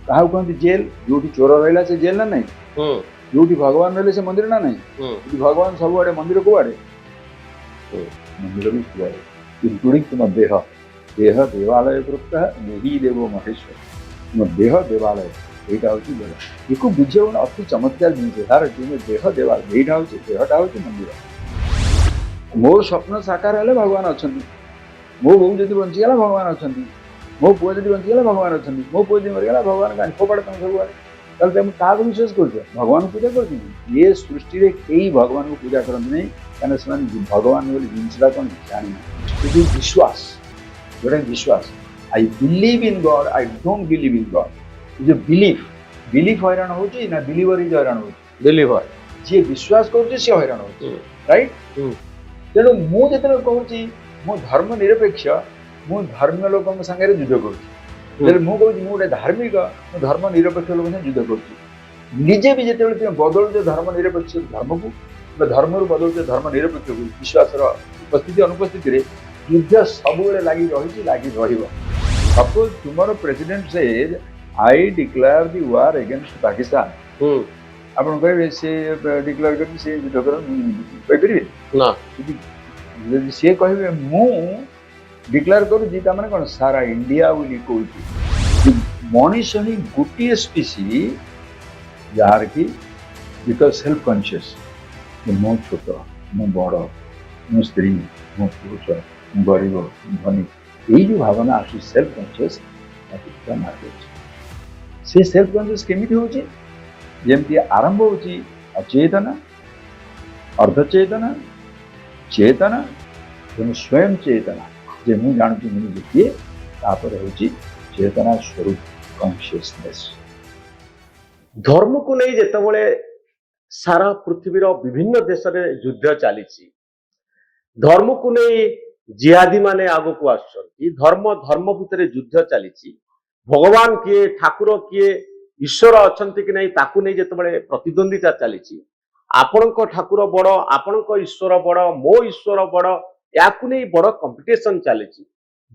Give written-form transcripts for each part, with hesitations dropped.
କାହାକୁ କହନ୍ତି ଜେଲ୍? ଯୋଉଠି ଚୋର ରହିଲା ସେ ଜେଲ୍ ନା ନାହିଁ? ଯୋଉଠି ଭଗବାନ ରହିଲେ ସେ ମନ୍ଦିର ନା ନାହିଁ? ଯଦି ଭଗବାନ ସବୁଆଡେ, ମନ୍ଦିର କୁଆଡେ? ମନ୍ଦିର ବି କୁଆଡେ, ଇନକ୍ଲୁଡିଂ ତୁମ ଦେହ। ଦେହ ଦେବାଳୟ କୃତ ନେହି ଦେବ ମହେଶ୍ୱର। ତୁମ ଦେହ ଦେବାଳୟ, ଏଇଟା ହଉଛି ଦେହ। ଏକୁ ବୁଝିବ ନା, ଅତି ଚମତ୍କାର ଜିନିଷ ତାର। ଦେହ ଦେବାଳୟ, ଏଇଟା ହଉଛି, ଦେହଟା ହଉଛି ମନ୍ଦିର। ମୋ ସ୍ୱପ୍ନ ସାକାର ହେଲେ ଭଗବାନ ଅଛନ୍ତି। ମୋ ବୋଉ ଯଦି ବଞ୍ଚିଗଲା ଭଗବାନ ଅଛନ୍ତି। ମୋ ପୁଅ ଯଦି ବଞ୍ଚିଗଲା ଭଗବାନ ଅଛନ୍ତି। ମୋ ପୁଅ ଯଦି ମରିଗଲା ଭଗବାନ କାହିଁ ଫୋପାଡ଼ ତମେ ସବୁଆଡେ। ତାହେଲେ ତମେ କାହାକୁ ବିଶ୍ୱାସ କରୁଛ? ଭଗବାନଙ୍କୁ ପୂଜା କରୁଛନ୍ତି? ଏ ସୃଷ୍ଟିରେ କେହି ଭଗବାନଙ୍କୁ ପୂଜା କରନ୍ତି ନାହିଁ, କାରଣ ସେମାନେ ଭଗବାନ ବୋଲି ଜିନିଷଟା କ'ଣ ଜାଣିନାହାନ୍ତି। ବିଶ୍ୱାସ, ଯୋଉଟା ବିଶ୍ୱାସ, I believe in God, I don't believe in God. ଯୋଉ ବିଲିଫ ହଇରାଣ ହଉଛି ନା ବିଲିଭର ହିଁ ହଇରାଣ ହଉଛି? ବିଲିଭର। ଯିଏ ବିଶ୍ୱାସ କରୁଛି ସିଏ ହଇରାଣ ହଉଛି, ରାଇଟ୍? ତେଣୁ ମୁଁ ଯେତେବେଳେ କହୁଛି ମୁଁ ଧର୍ମ ନିରପେକ୍ଷ, ମୁଁ ଧର୍ମୀୟ ଲୋକଙ୍କ ସାଙ୍ଗରେ ଯୁଦ୍ଧ କରୁଛି। ଯେତେବେଳେ ମୁଁ କହୁଛି ମୁଁ ଗୋଟେ ଧାର୍ମିକ, ମୁଁ ଧର୍ମ ନିରପେକ୍ଷ ଲୋକଙ୍କ ସାଙ୍ଗେ ଯୁଦ୍ଧ କରୁଛି। ନିଜେ ବି ଯେତେବେଳେ ତୁମେ ବଦଳୁଛ ଧର୍ମ ନିରପେକ୍ଷ ଧର୍ମକୁ, ଧର୍ମରୁ ବଦଳୁଛ ଧର୍ମ ନିରପେକ୍ଷକୁ, ବିଶ୍ୱାସର ଉପସ୍ଥିତି ଅନୁପସ୍ଥିତିରେ ଯୁଦ୍ଧ ସବୁବେଳେ ଲାଗି ରହିଛି, ଲାଗି ରହିବ। ସପୋଜ ତୁମର president says I declare the war against Pakistan, ଆପଣ କହିବେ ସେ ଡିକ୍ଲେୟାର କରି ସେ ଯୁଦ୍ଧ କରନ୍ତୁ, କହିପାରିବେ ନା? ଯଦି ସିଏ କହିବେ ମୁଁ ଡିକ୍ଲେୟାର କରୁଛି, ତାମାନେ କ'ଣ ସାରା ଇଣ୍ଡିଆ ବୋଲି କହୁଛି। ମଣିଷ ହିଁ ଗୋଟିଏ ସ୍ପିସି ଯାହାର କି ବିକଜ ସେଲ୍ଫ କନସିୟସ୍, ମୁଁ ଛୋଟ, ମୁଁ ବଡ଼, ମୁଁ ସ୍ତ୍ରୀ, ମୁଁ ପୁରୁଷ, ମୁଁ ଗରିବ, ମୁଁ ଧନୀ, ଏଇ ଯୋଉ ଭାବନା ଆସୁଛି ସେଲ୍ଫ କନସିୟସ୍, ତାକୁ ମାରିଦେଉଛି। ସେ ସେଲ୍ଫ କନସିୟସ୍ କେମିତି ହଉଛି? ଯେମିତି ଆରମ୍ଭ ହଉଛି ଅଚେତନା, ଅର୍ଦ୍ଧଚେତନା, ଚେତନା ଏବଂ ସ୍ୱୟଂ ଚେତନା, ଯେ ମୁଁ ଜାଣୁଛି ମୁଁ ନିଜେ କିଏ। ତାପରେ ହଉଛି ଚେତନା ସ୍ୱରୂପ କନସିୟସନେସ୍। ଧର୍ମକୁ ନେଇ ଯେତେବେଳେ ସାରା ପୃଥିବୀର ବିଭିନ୍ନ ଦେଶରେ ଯୁଦ୍ଧ ଚାଲିଛି, ଧର୍ମକୁ ନେଇ ଜିହାଦୀ ମାନେ ଆଗକୁ ଆସୁଛନ୍ତି, ଧର୍ମ ଭିତରେ ଯୁଦ୍ଧ ଚାଲିଛି, ଭଗବାନ କିଏ, ଠାକୁର କିଏ, ଈଶ୍ୱର ଅଛନ୍ତି କି ନାହିଁ ତାକୁ ନେଇ ଯେତେବେଳେ ପ୍ରତିଦ୍ୱନ୍ଦିତା ଚାଲିଛି, ଆପଣଙ୍କ ଠାକୁର ବଡ, ଆପଣଙ୍କ ଈଶ୍ୱର ବଡ, ମୋ ଈଶ୍ୱର ବଡ, ୟାକୁ ନେଇ ବଡ କମ୍ପିଟିସନ ଚାଲିଛି,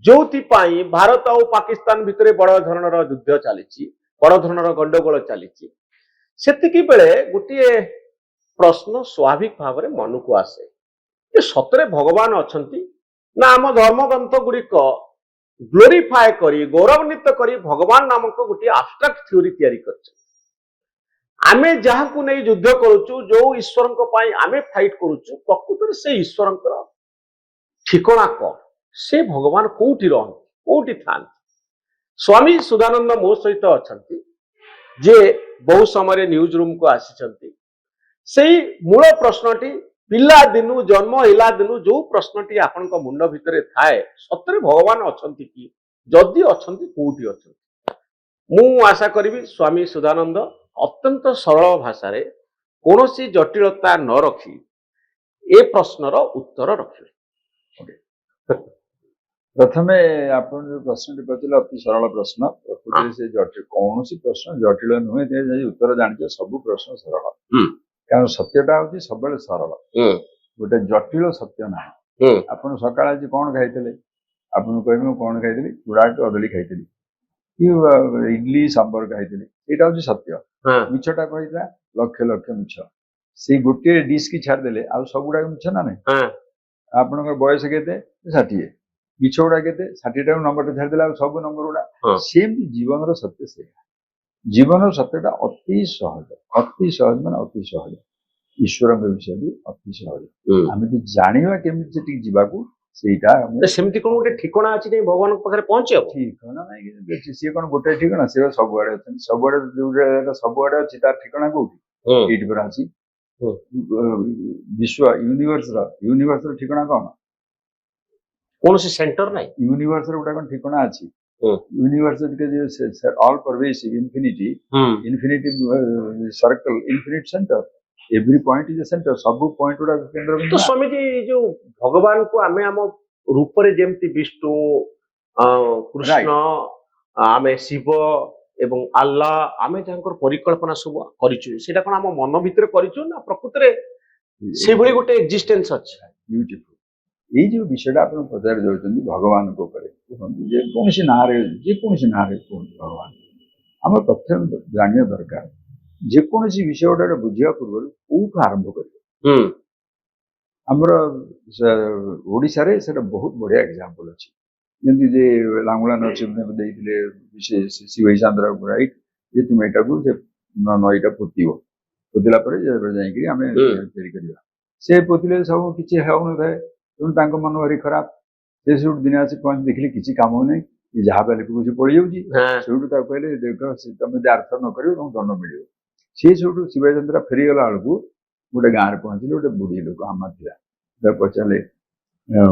ଯୋଉଥିପାଇଁ ଭାରତ ଆଉ ପାକିସ୍ତାନ ଭିତରେ ବଡ ଧରଣର ଯୁଦ୍ଧ ଚାଲିଛି, ବଡ ଧରଣର ଗଣ୍ଡଗୋଳ ଚାଲିଛି। ସେତିକି ବେଳେ ଗୋଟିଏ ପ୍ରଶ୍ନ ସ୍ୱାଭାବିକ ଭାବରେ ମନକୁ ଆସେ ଯେ ସତରେ ଭଗବାନ ଅଛନ୍ତି ନା ଆମ ଧର୍ମଗ୍ରନ୍ଥ ଗୁଡ଼ିକ ଗ୍ଲୋରିଫାଏ କରି, ଗୌରବାନ୍ୱିତ କରି ଭଗବାନ ନାମକ ଗୋଟିଏ ଆବଷ୍ଟ୍ରାକ୍ଟ ଥିଓରି ତିଆରି କରିଛନ୍ତି। ଆମେ ଯାହାକୁ ନେଇ ଯୁଦ୍ଧ କରୁଛୁ, ଯୋଉ ଈଶ୍ୱରଙ୍କ ପାଇଁ ଆମେ ଫାଇଟ୍ କରୁଛୁ, ପ୍ରକୃତରେ ସେ ଈଶ୍ୱରଙ୍କର ଠିକଣା କ'ଣ? ସେ ଭଗବାନ କୋଉଠି ରହନ୍ତି, କୋଉଠି ଥାନ୍ତି? ସ୍ୱାମୀ ସୁଧାନନ୍ଦ ମୋ ସହିତ ଅଛନ୍ତି, ଯେ ବହୁ ସମୟରେ ନ୍ୟୁଜ ରୁମକୁ ଆସିଛନ୍ତି। ସେଇ ମୂଳ ପ୍ରଶ୍ନଟି, ପିଲା ଦିନୁ, ଜନ୍ମ ହେଲା ଦିନୁ ଯୋଉ ପ୍ରଶ୍ନଟି ଆପଣଙ୍କ ମୁଣ୍ଡ ଭିତରେ ଥାଏ, ସତରେ ଭଗବାନ ଅଛନ୍ତି କି? ଯଦି ଅଛନ୍ତି କୋଉଠି ଅଛନ୍ତି? ମୁଁ ଆଶା କରିବି ସ୍ୱାମୀ ସୁଧାନନ୍ଦ ଅତ୍ୟନ୍ତ ସରଳ ଭାଷାରେ, କୌଣସି ଜଟିଳତା ନ ରଖି ଏ ପ୍ରଶ୍ନର ଉତ୍ତର ରଖିବେ। ପ୍ରଥମେ ଆପଣ ଯୋଉ ପ୍ରଶ୍ନଟି ପଚାରିଲେ ଅତି ସରଳ ପ୍ରଶ୍ନ। ପ୍ରକୃତିରେ ସେ ଜଟିଳ, କୌଣସି ପ୍ରଶ୍ନ ଜଟିଳ ନୁହେଁ। ଯଦି ଉତ୍ତର ଜାଣିଛ, ସବୁ ପ୍ରଶ୍ନ ସରଳ, କାରଣ ସତ୍ୟଟା ହଉଛି ସବୁବେଳେ ସରଳ। ଗୋଟେ ଜଟିଳ ସତ୍ୟ ନାହିଁ। ଆପଣ ସକାଳେ ଆଜି କ'ଣ ଖାଇଥିଲେ? ଆପଣଙ୍କୁ କହିବି ମୁଁ କ'ଣ ଖାଇଥିଲି, ଚୁଡ଼ା କଦଳୀ ଖାଇଥିଲି, କି ଇଡଲି ସାମ୍ବର ଖାଇଥିଲି, ଏଇଟା ହଉଛି ସତ୍ୟ। ମିଛଟା କହିଥିଲା ଲକ୍ଷ ଲକ୍ଷ ମିଛ। ସେଇ ଗୋଟିଏ ଡିସ୍ କି ଛାଡ଼ିଦେଲେ ଆଉ ସବୁଗୁଡାକ ମିଛ ନା ନାହିଁ? ଆପଣଙ୍କର ବୟସ କେତେ? 60। ମିଛ ଗୁଡା କେତେ? 60ଟାକୁ ନମ୍ବରଟା ଛାଡ଼ିଦେଲେ ଆଉ ସବୁ ନମ୍ବର ଗୁଡା। ସେମିତି ଜୀବନର ସତ୍ୟ ସେଇଆ। ଜୀବନର ସତ୍ୟଟା ଅତି ସହଜ, ଅତି ସହଜ ମାନେ ଅତି ସହଜ। ଈଶ୍ୱରଙ୍କ ବିଷୟ ବି ଅତି ସହଜ। ଆମେ ଯଦି ଜାଣିବା କେମିତି ସେଠିକି ଯିବାକୁ, ସେଇଟା ସେମିତି କ'ଣ ଗୋଟେ ଠିକଣା ଅଛି ଯେ ଭଗବାନଙ୍କ ପାଖରେ ପହଞ୍ଚିବ? ଠିକଣା ନାହିଁ, ସିଏ କ'ଣ ଗୋଟେ ଠିକଣା? ସିଏ ସବୁଆଡେ ଅଛନ୍ତି। ସବୁଆଡେ ଯୋଉଟା ସବୁଆଡେ ଅଛି, ତାର ଠିକଣା କୋଉଠି? ଏଇଠି ପରା ଅଛି। ବିଶ୍ୱ ୟୁନିଭର୍ସର ଠିକଣା କ'ଣ? କୌଣସି ସେଣ୍ଟର ନାହିଁ। ୟୁନିଭର୍ସର ଗୋଟେ କ'ଣ ଠିକଣା ଅଛି? Universe all pervasive infinity, infinity circle, infinite centre, every point is a centre. ସବୁ ପଏଣ୍ଟ ଗୁଡାକ କେନ୍ଦ୍ର। ତ ସ୍ୱାମୀଜୀ, ଯୋଉ ଭଗବାନଙ୍କୁ ଆମେ ଆମ ରୂପରେ ଯେମିତି ବିଷ୍ଣୁ, କୃଷ୍ଣ, ଆମେ ଶିବ ଏବଂ ଆଲ୍ଲାହ, ଆମେ ଯାହାଙ୍କର ପରିକଳ୍ପନା ସବୁ କରିଛୁ, ସେଇଟା କ'ଣ ଆମ ମନ ଭିତରେ କରିଛୁ ନା ପ୍ରକୃତରେ ସେଇଭଳି ଗୋଟେ ଏକ୍ଜିଷ୍ଟେନ୍ସ ଅଛି? ବ୍ୟୁଟିଫୁଲ। ଏଇ ଯୋଉ ବିଷୟଟା ଆପଣ ପଚାରି ଯାଉଛନ୍ତି ଭଗବାନଙ୍କ ଉପରେ, କୁହନ୍ତୁ ଯେକୌଣସି ନାଁରେ, ଯେକୌଣସି ନାଁରେ କୁହନ୍ତୁ ଭଗବାନ, आम प्रथम जानिया दरकार जेकोसी विषय गोटे बुझा पूर्व कौटू आरंभ कर आमर ओडिशा रे सेटा बहुत बढ़िया एग्जांपल अच्छी जमी जे लांगुला नरसिंह देते शिव चंद्र राइट जे तुम यहाँ को नईटा पोतब पोतला जा से पोतले सब किसी हो ना तेणु मन भारी खराब से सब दिन आस पहुंच देखिए किसी कम हो जहाँ पे कुछ पड़ जाऊँ कहले देख तुम आर्थ न कर दंड मिल सी सब शिवचंद्र फेरीगला बेलू गोटे गाँव में पहुंचले गोटे बुढ़ी लोक आम था पचारे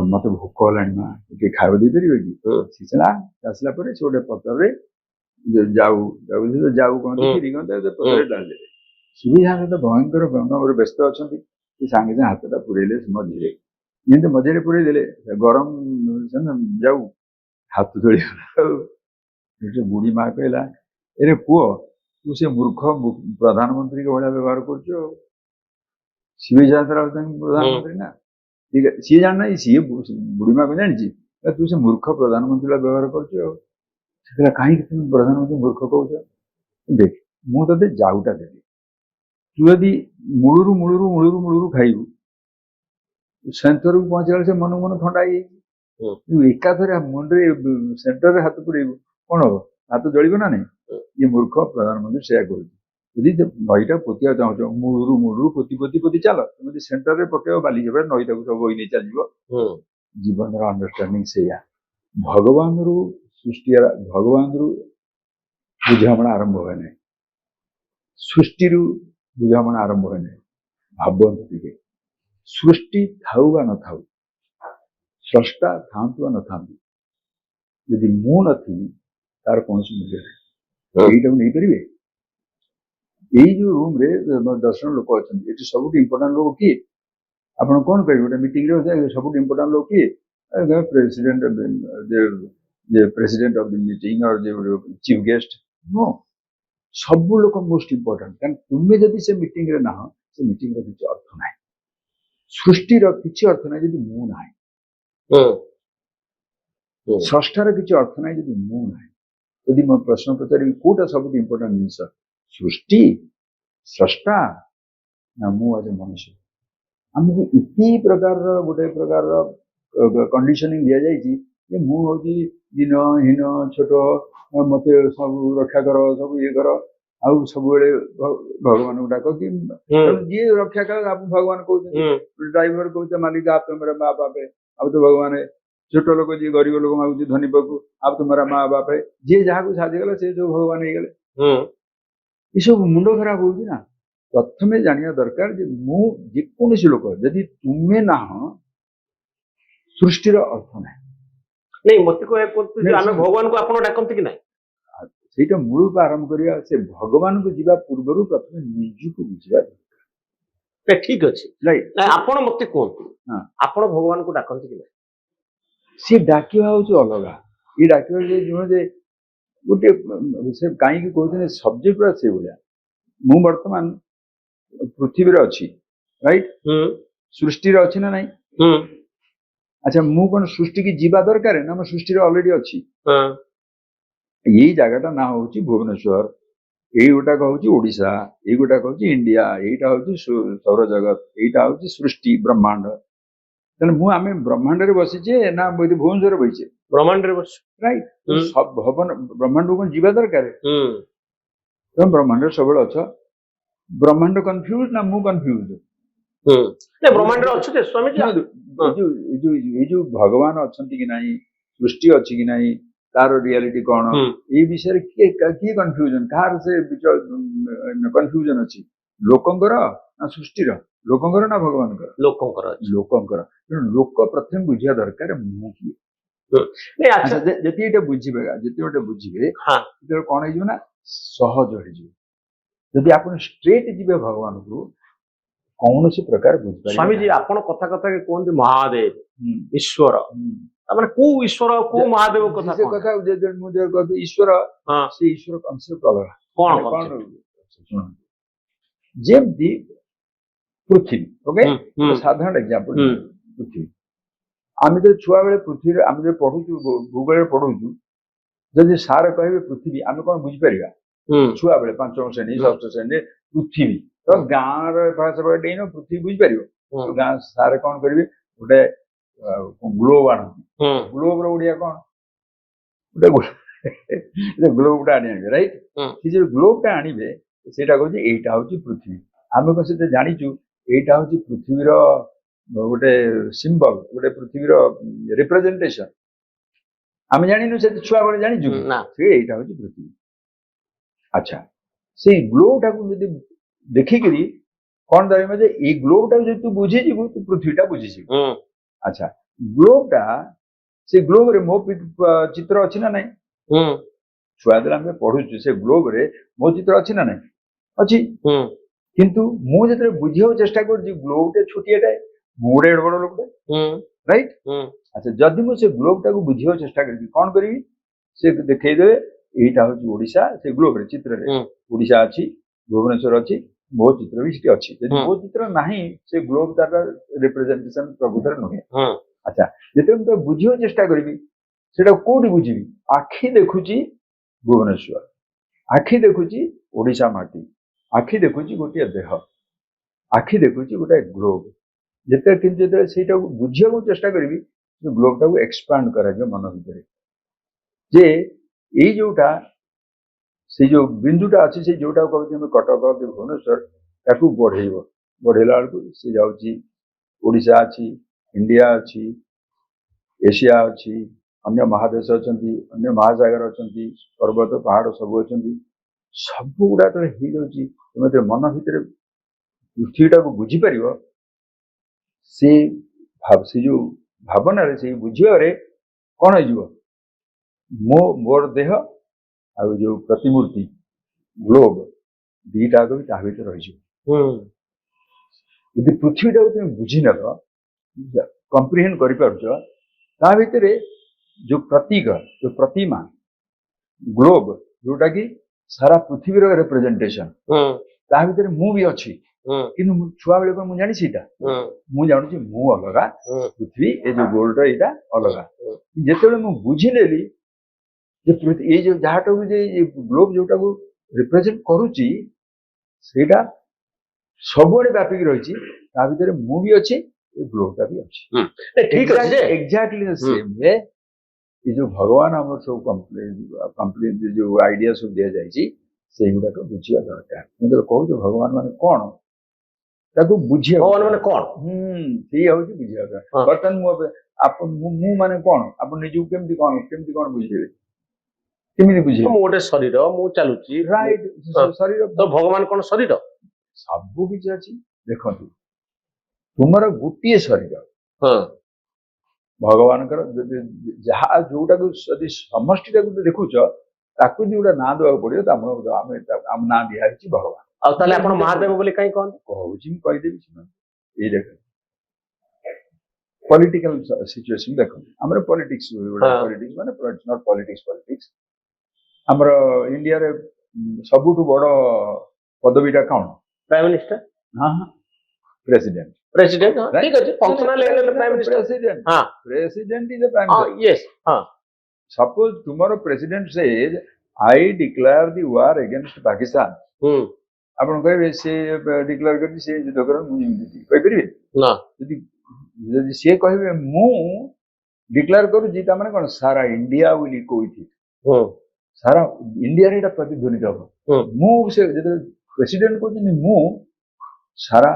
मत भोक है किए खावा दे पारे कि सी आसला गोटे पतर जाऊ जाऊ जाऊ कहते पतर डाल सुविधा तो भयंकर गंगर व्यस्त अच्छा सांगे सागे हाथटा पुरेले मझे ये मझे पुरे दे गरम जाऊ हाथ जोड़ी बुढ़ी माँ कहला अरे पुओ तू से मूर्ख प्रधानमंत्री के भाया व्यवहार कर शिवचंद्र प्रधानमंत्री ना ठीक है सी जानना सी बुढ़ी माँ को जानी तू से मूर्ख प्रधानमंत्री व्यवहार कर कहीं तुम प्रधानमंत्री मूर्ख कौच देख मुझे जाऊटा देवी तू यदि मूलू मूलू मूलू मूलू खाइबू सेंटर को पहुंचला से मन मन ठंडा एकाथरे मुंडे सेंटर हाथ पुरेबू कौन हम हाथ जल ना नहीं ये मूर्ख प्रधानमंत्री से नईटा पोतिया चाहो मूलू मूलू पोती पोती पोती चल तुम सेंटर में पकेब बाली जब नईटा को सब बही चलो जीवन अंडरस्टांडिंग से भगवान रु सृष्टि भगवान रु बुझामणा आरंभ हुए ना सृष्टि बुझामणा आरंभ हुए ना भावती सृष्टि थाऊ बा न थाऊ स्रष्टा था न था यदि मु नी तार कौन मूल्य यहीटा नहीं पारे यही जो रूम रे 10 जन लोक अच्छा ये सब इम्पोर्टाट लोक किए आप कौन कहे गोटे मीटिंग सब इम्पोर्टाट लोक किए प्रेसिडेंट ऑफ द मीटिंग और चीफ गेस्ट नो सब लोक मोस्ट इम्पोर्टाट कारण तुम्हें जब से मीटिंग रे ना से मीटिंग किसी अर्थ ना सृष्टि किसी अर्थ ना जब मु ना स्रष्टार किसी अर्थ ना जब मु ना यदि मैं प्रश्न पचारि कौटा सब इम्पोर्टाट जिन सृष्टि स्रष्टा ना मु आज मनुष्य आमको इति प्रकार गोटे प्रकार कंडीशनिंग दि जाए हूँ दिन हीन छोट मत सब रक्षा कर सब ये कर आउ सब भगवान को डाक कि जी रक्षा कर आप भगवान कहते ड्राइवर कहते मालिक आप तुम्हारा माँ बाप है अब तो भगवान है छोट लोग जी गरीब लोग मांगुचे धनी पाक आप तुम्हारा माँ बाप है जी जहाँ को साजिगला से जो भगवान हो गले ये सब मुंड खराब होना प्रथम जाना दरकार जेकोसी लोक जदि तुम्हें ना सृष्टिर अर्थ ना नहीं मत भगवान को आप डाकती कि ना से मूल आरंभ करिया से भगवान को जीवा पूर्व प्रथम निज को बुझा ठीक अच्छे आपण मत कहतु आपण भगवान को डाकती कि ना सी डाकिया हूँ अलग ये डाकिया गोटे से कहीं कहते सब्जेक्ट पूरा से भाया मु बर्तमान पृथ्वी अच्छी राइट सृष्टि अच्छी ना नहीं अच्छा मु कौन सृष्टि की जीवा दरकार है ना मैं सृष्टि अलरेडी अच्छी यही जगह ना हूँ भुवनेश्वर यही गोटाक हूँ ओडिशा यही गोटाक हूँ इंडिया यहीटा हूँ सौर जगत यहीटा हूँ सृष्टि ब्रह्मांड तेना मु आम ब्रह्मांड रे बसीचे ना भुवनेश्वर बहीचे ब्रह्मांड रे बस राइट सब भवन ब्रह्मांड को जीवा दरकार तुम ब्रह्मांड सब अच्छा ब्रह्मांड कन्फ्यूज ना मु कन्फ्यूज ब्रह्मांड अच्छे स्वामी जी जो भगवान अच्छा कि नहीं सृष्टि अच्छी कि नहीं तार रियालिटी कौन ये विषय किए कन्फ्यूजन कार से कन्फ्यूजन अच्छी लोकंकर ना सृष्टिर लोकंकर ना भगवान लोकंकर लोक प्रथम बुझा दरकार मु किए अच्छा जी बुझे जिते बुझे कौन हो सहज हो आप स्ट्रेट जी भगवान को कौन सी प्रकार बुझे स्वामी जी आप कथा कथा कहते महादेव ईश्वर को ईश्वर को महादेव कथा ईश्वर से ईश्वर कनसेप्ट अलग कौन जमती पृथ्वी ओके साधारण एग्जांपल पृथ्वी आम जो छुआ बेले पृथ्वी आम जो पढ़ु भूगोल पढ़ु जब सार कहे पृथ्वी आम कौन बुझीपर छुआ बेले पंचम श्रेणी षष्ठ श्रेणी पृथ्वी तो गाँव भाषा डेन पृथ्वी बुझीपर गाँ सारे कौन करेंगे गोटे ग्लोब आण ग्लोब ओडिया कौन गोटे ग्लोब टा आने राइट से जो ग्लोब टा आने से एटा हूँ पृथ्वी आम कौन से जाचु एटा हूँ पृथ्वीर गोटे सिंबल गोटे पृथ्वीर रिप्रेजेंटेशन आम जानु से छुआ बेले जाचु से एटा हूँ पृथ्वी अच्छा से ग्लोब टाक देखिकी कौन दे ये ग्लोब टाक तू बुझीजु तू पृथ्वीटा बुझीजु अच्छा ग्लोब टा से ग्लोब रे मो चित्र अच्छी ना नहीं छुआ दिल आम पढ़ुचु से ग्लोब रे मो चित्र अच्छी ना नहीं अच्छी किंतु मुझे बुझे चेष्टा कर ग्लोब टे छोटियाटा मुझे बड़ लोकटे राइट अच्छा जदि मुझे ग्लोब टाक बुझे चेष्टा करी कौन करी से देखईदे एटा हूँ ओडिशा से ग्लोब रे चित्र रे ओडिशा अच्छी भुवनेश्वर अच्छी मो चित्र भी सेठी अच्छी यदि मो चित्र नहीं से ग्लोब तार रिप्रेजेंटेशन प्रकृतर नुहे अच्छा जिते मुझे बुझे चेष्टा करी से कौटी बुझी आखि देखुची भुवनेश्वर आखि देखुची ओडिशा माटी आखि देखुची गोटे देह आखि देखुची गोटे ग्लोब जिते किंतु जो बुझा चेष्टा करी ग्लोब टाक एक्सपांड कर मन भितर जे यही जोटा से जो बिंदुटा अच्छी से जोटा कहते कटक कि भुवनेश्वर ताकू बढ़ेब बढ़ेला बेलू सी जाऊँगी ओडिशा अच्छी इंडिया अच्छी एशिया अच्छी अन्य महादेश अच्छा अन्य महासागर अच्छा पर्वत पहाड़ सब अच्छा सब गुड़ा तो हो जाए मन भितर पृथ्वीटा को बुझीपर से जो भावना से बुझे कौन हो मोर देह आ जो प्रतिमूर्ति ग्लोब दीटा भी ता भर रही पृथ्वीटा को तुम बुझी नल कंप्रिहेंड कर जो प्रतीक जो प्रतिमा ग्लोब जोटा कि सारा पृथ्वीर रिप्रेजेंटेशन ता भर मु भी अच्छी कि छुआ बेले मुझे जानी सीटा मुझे जानूँ मु अलगा पृथ्वी ये जो गोल्ड यहाँ अलगा जिते मुझे बुझीनेली ये जो जहाँ ग्लोब जोटा को रिप्रेजेंट करुच्ची सेटा सबुआड़े व्यापिक रही भर मु भी अच्छी ग्लोबटा भी अच्छी एक्जाक्टली सेम वे ये जो भगवान आम सब कंप्लेन जो आइडिया सब दि जाए से गुड़ाक बुझा दरकार मुझे कहूँ भगवान मान कौन ताको बुझिया भगवान माने कौन से हूँ बुझा दरकार बर्तमान मु माने कौन आप निजू केमती कौन बुझे केमी बुझे गोटे शरीर मु चलुची राइट शरीर तो भगवान कौन शरीर सब किसी अच्छी देखो तुमर गोटे शरीर भगवान जहाँ जोटा समष्टि देखुच ताकू गोटे ना देवा पड़ो आम ना दिखाई भगवान महादेव बोली कहीं कहूँ कहीदेवी ये देख पॉलिटिकल सिचुएशन देखो आम पॉलिटिक्स पॉलिटिक्स माने नॉट पॉलिटिक्स आमर इंडिया रे सबुठु बड़ पदवीटा कौन प्राइम मिनिस्टर हाँ हाँ प्रेसिडेंट प्रेसिडेंट ठीक है functional level prime minister president हां president is the prime minister yes हां suppose tomorrow president says I declare the war against Pakistan आपण कहबे से डिक्लेयर करती से युद्ध कर मु जिंदी कहि परिबे ना यदि से कहबे मु डिक्लेयर करू जी ता माने कोन सारा India will echo with it सारा इंडिया रे प्रतिध्वनित हम मु से प्रेसिडेंट को मु सारा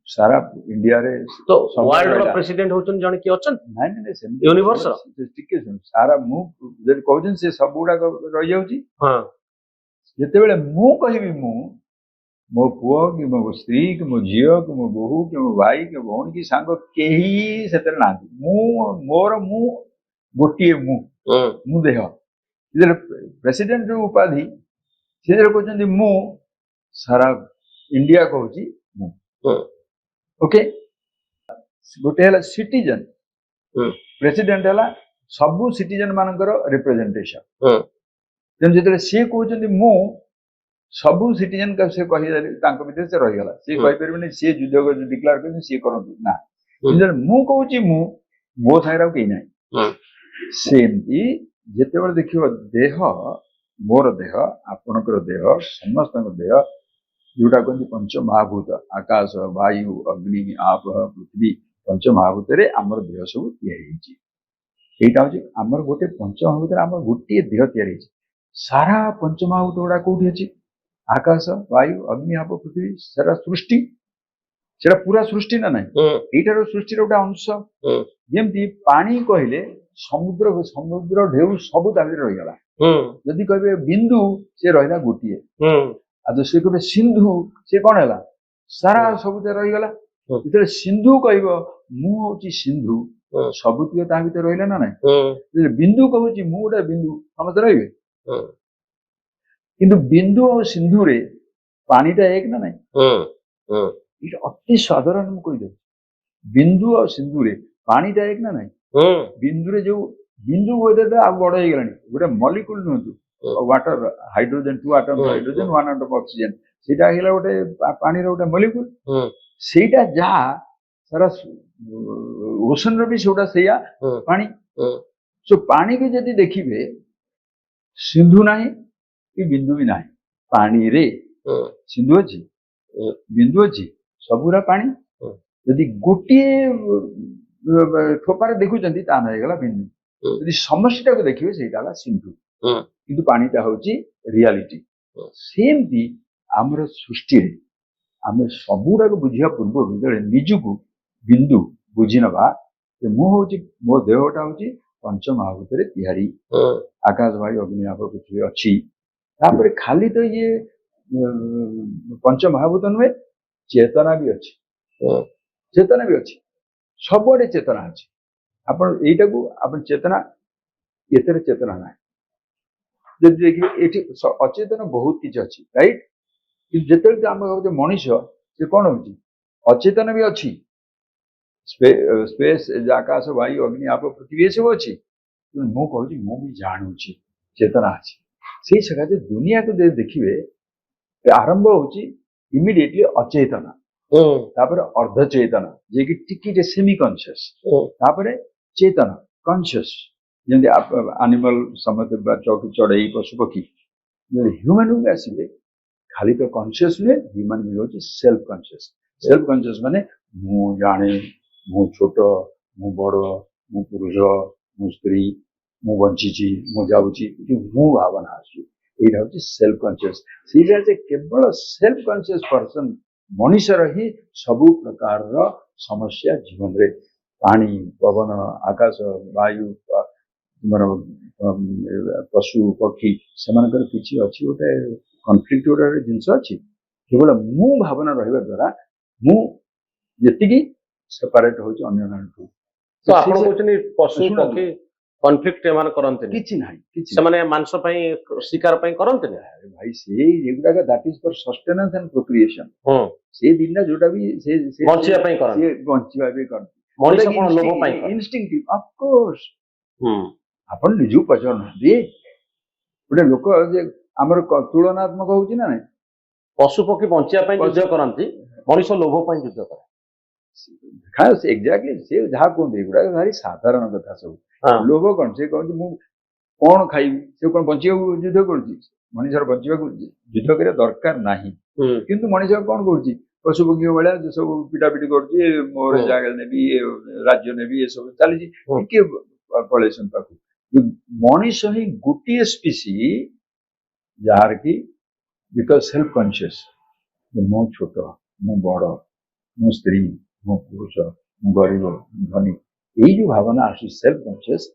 सारा इंडिया रे तो वर्ल्ड रो प्रेसिडेंट होचन जण की अछन नै नै से यूनिवर्स टिके सारा मु जे कहजन से सब गुडा रहि जाउची हां जते बेले मु कहिबी मु मो पुओ कि मो स्त्री कि मो झियो कि मो बहु कि मो भाई कि भौणी कि सांग केही सेते ना मु मोर मु गोटिए मु देह इधर प्रेसिडेंट जो उपाधि से कहते मु सारा इंडिया कहूँ मु ओके गोटे है सिटीजन प्रेसिडेंट है सबू सिटीजन मानकर रिप्रेजेंटेशन तेणु जो सी कहते मु सबू सिटीजन का से भीतर से रहीगला सी कहीपर सी युद्ध डिक्लेयर कर सी करती ना मु कहूँ मु मो सागर कहीं ना सेमती जिते देख देह मोर देह आपणकर देह समस्त देह जोटा कहते पंच महाभूत आकाश वायु अग्नि आप पृथ्वी पंच महाभूत आमर देह सब या आमर गोटे पंच महाभूत आमर गोटे देह या सारा पंच महाभूत गुड़ा कौटी अच्छी आकाश वायु अग्नि आप पृथ्वी सारा सृष्टि से पूरा सृष्टि ना ना यहीटार सृष्टि गोटे अंश जमी पानी कहले समुद्र समुद्र ढेउ सब रहीगला जदि कहे बिंदु से रहा गोटे आज से कहे सिंधु से कौन है सारा सब रहीगला जो सिंधु कह मुझे सिंधु सबुतिक ता भर रहा ना ना बिंदु कहूँ मु गोटे बिंदु समस्त रे किंतु बिंदु और सिंधु रे पानीटा एक ना ना अति साधारण मुझे बिंदु और सिंधु रे पानीटा एक ना ना बिंदु रे जो बिंदु वेदर आ बड़ हो गलानी गोटे मलिक्यूल नुहतु water hydrogen 2 atom hydrogen 1 atom oxygen सेटा हेला गोटे पानी रो गोटे मलिक्यूल सेटा जा सारा ओशन रो भी सेटा सेया पानी सो पानी के जदी देखिबे सिंधु नाही कि बिंदु भी नाही पानी रे सिंधु अछि बिंदु अछि सबुरा पानी यदि गोटे ठोपारे देखुचंती ता ना गला बिंदु यदि समष्टिटा को देखिबे सेटा हला सिंधु किंतु पानीटा होची रियलिटी सेमती आमर सृष्टि रे आमे सबुरा को बुझिया पूर्व जळे निजुको बिंदु बुझी नबा जे मु होची मो देहटा होची पंच महाभूत रे तिहारी आकाश वायु अग्नि आप पृथ्वी अछि तापर खाली तो ये पंच महाभूत नुहे चेतना भी अच्छी चेतना भी अच्छी सबुआडे चेतना अच्छी आपण एटा को आपण चेतना एतर चेतना ना जब देखिए एठी अचेतन बहुत किछ अच्छी राइट कि जेते आम कहते मनीष से कौन होची अचेतन भी अच्छी स्पेस आकाश वायु अग्नि आप पृथ्वी सब अच्छी मु कहूँ मु भी जानूची चेतना अच्छी से सकाशे दुनिया को देखिए आरंभ होची इमिडिएटली अचेतना तापर अर्धचेतना जे कि टिकी सेमी कॉन्शियस तापर चेतना कॉन्शियस जमी एनिमल समस्त चौकी चढ़ई पशु पक्षी ह्यूमन को आसवे खाली तो कॉन्शियस नुहे ह्यूमन भी हूँ सेल्फ कॉन्शियस माने मु जाने मु छोट मु बड़ मु पुरुष मु स्त्री मु बंची मु जाऊँगी मु भावना आसू यहाँ हूँ सेल्फ कॉन्शियस से केवल सेल्फ कॉन्शियस पर्सन मनीषर ही सबु प्रकार समस्या जीवन रे पानी पवन आकाश वायु पशु पक्षी से किसी अच्छी गोटे कन्फ्लिक्ट गोटे जिनस अच्छी केवल मु भावना रहा द्वारा मु जी सेपरेट हो तो आप पशु पक्षी कन्फ्लिक्ट एमान करते किछि नाही से माने मांस पई शिकार पई करते अरे भाई से एगुडा that is for sustenance and procreation से दिना जोटा भी से बंचिया पई करते से बंचिया भी करते मनीष कोन लोभ पई इंस्टिंक्टिव ऑफ कोर्स आपण निजु पचन दे गोटे लोक जे हमर तुलनात्मक होउची ना नहीं पशु पक्षी बंचिया पई युद्ध करंती मनीष लोभ पई युद्ध करे खास एग्जैक्टली से जहा कोन एगुडा भारी साधारण कथा सब लोभ कौन से कहते मु कौन खाइबी से कौन बचिया युद्ध करुच्ची मनीषर बचा युद्ध कर दरकार नहीं किंतु मनीष कौन करुच्ची पशु पक्षी भाया सब पिटापिटी करुच्ची मोर जगह नेबी राज्य नेबी ये सब चली टे पलैसन पाक मनीष ही गोटे स्पीसी जार की बिकज सेल्फ कॉन्शियस मु छोट मु बड़ मु स्त्री मु पुरुष मु गरीब धनी यही जो भावना आसु सेल्फ कॉन्शियस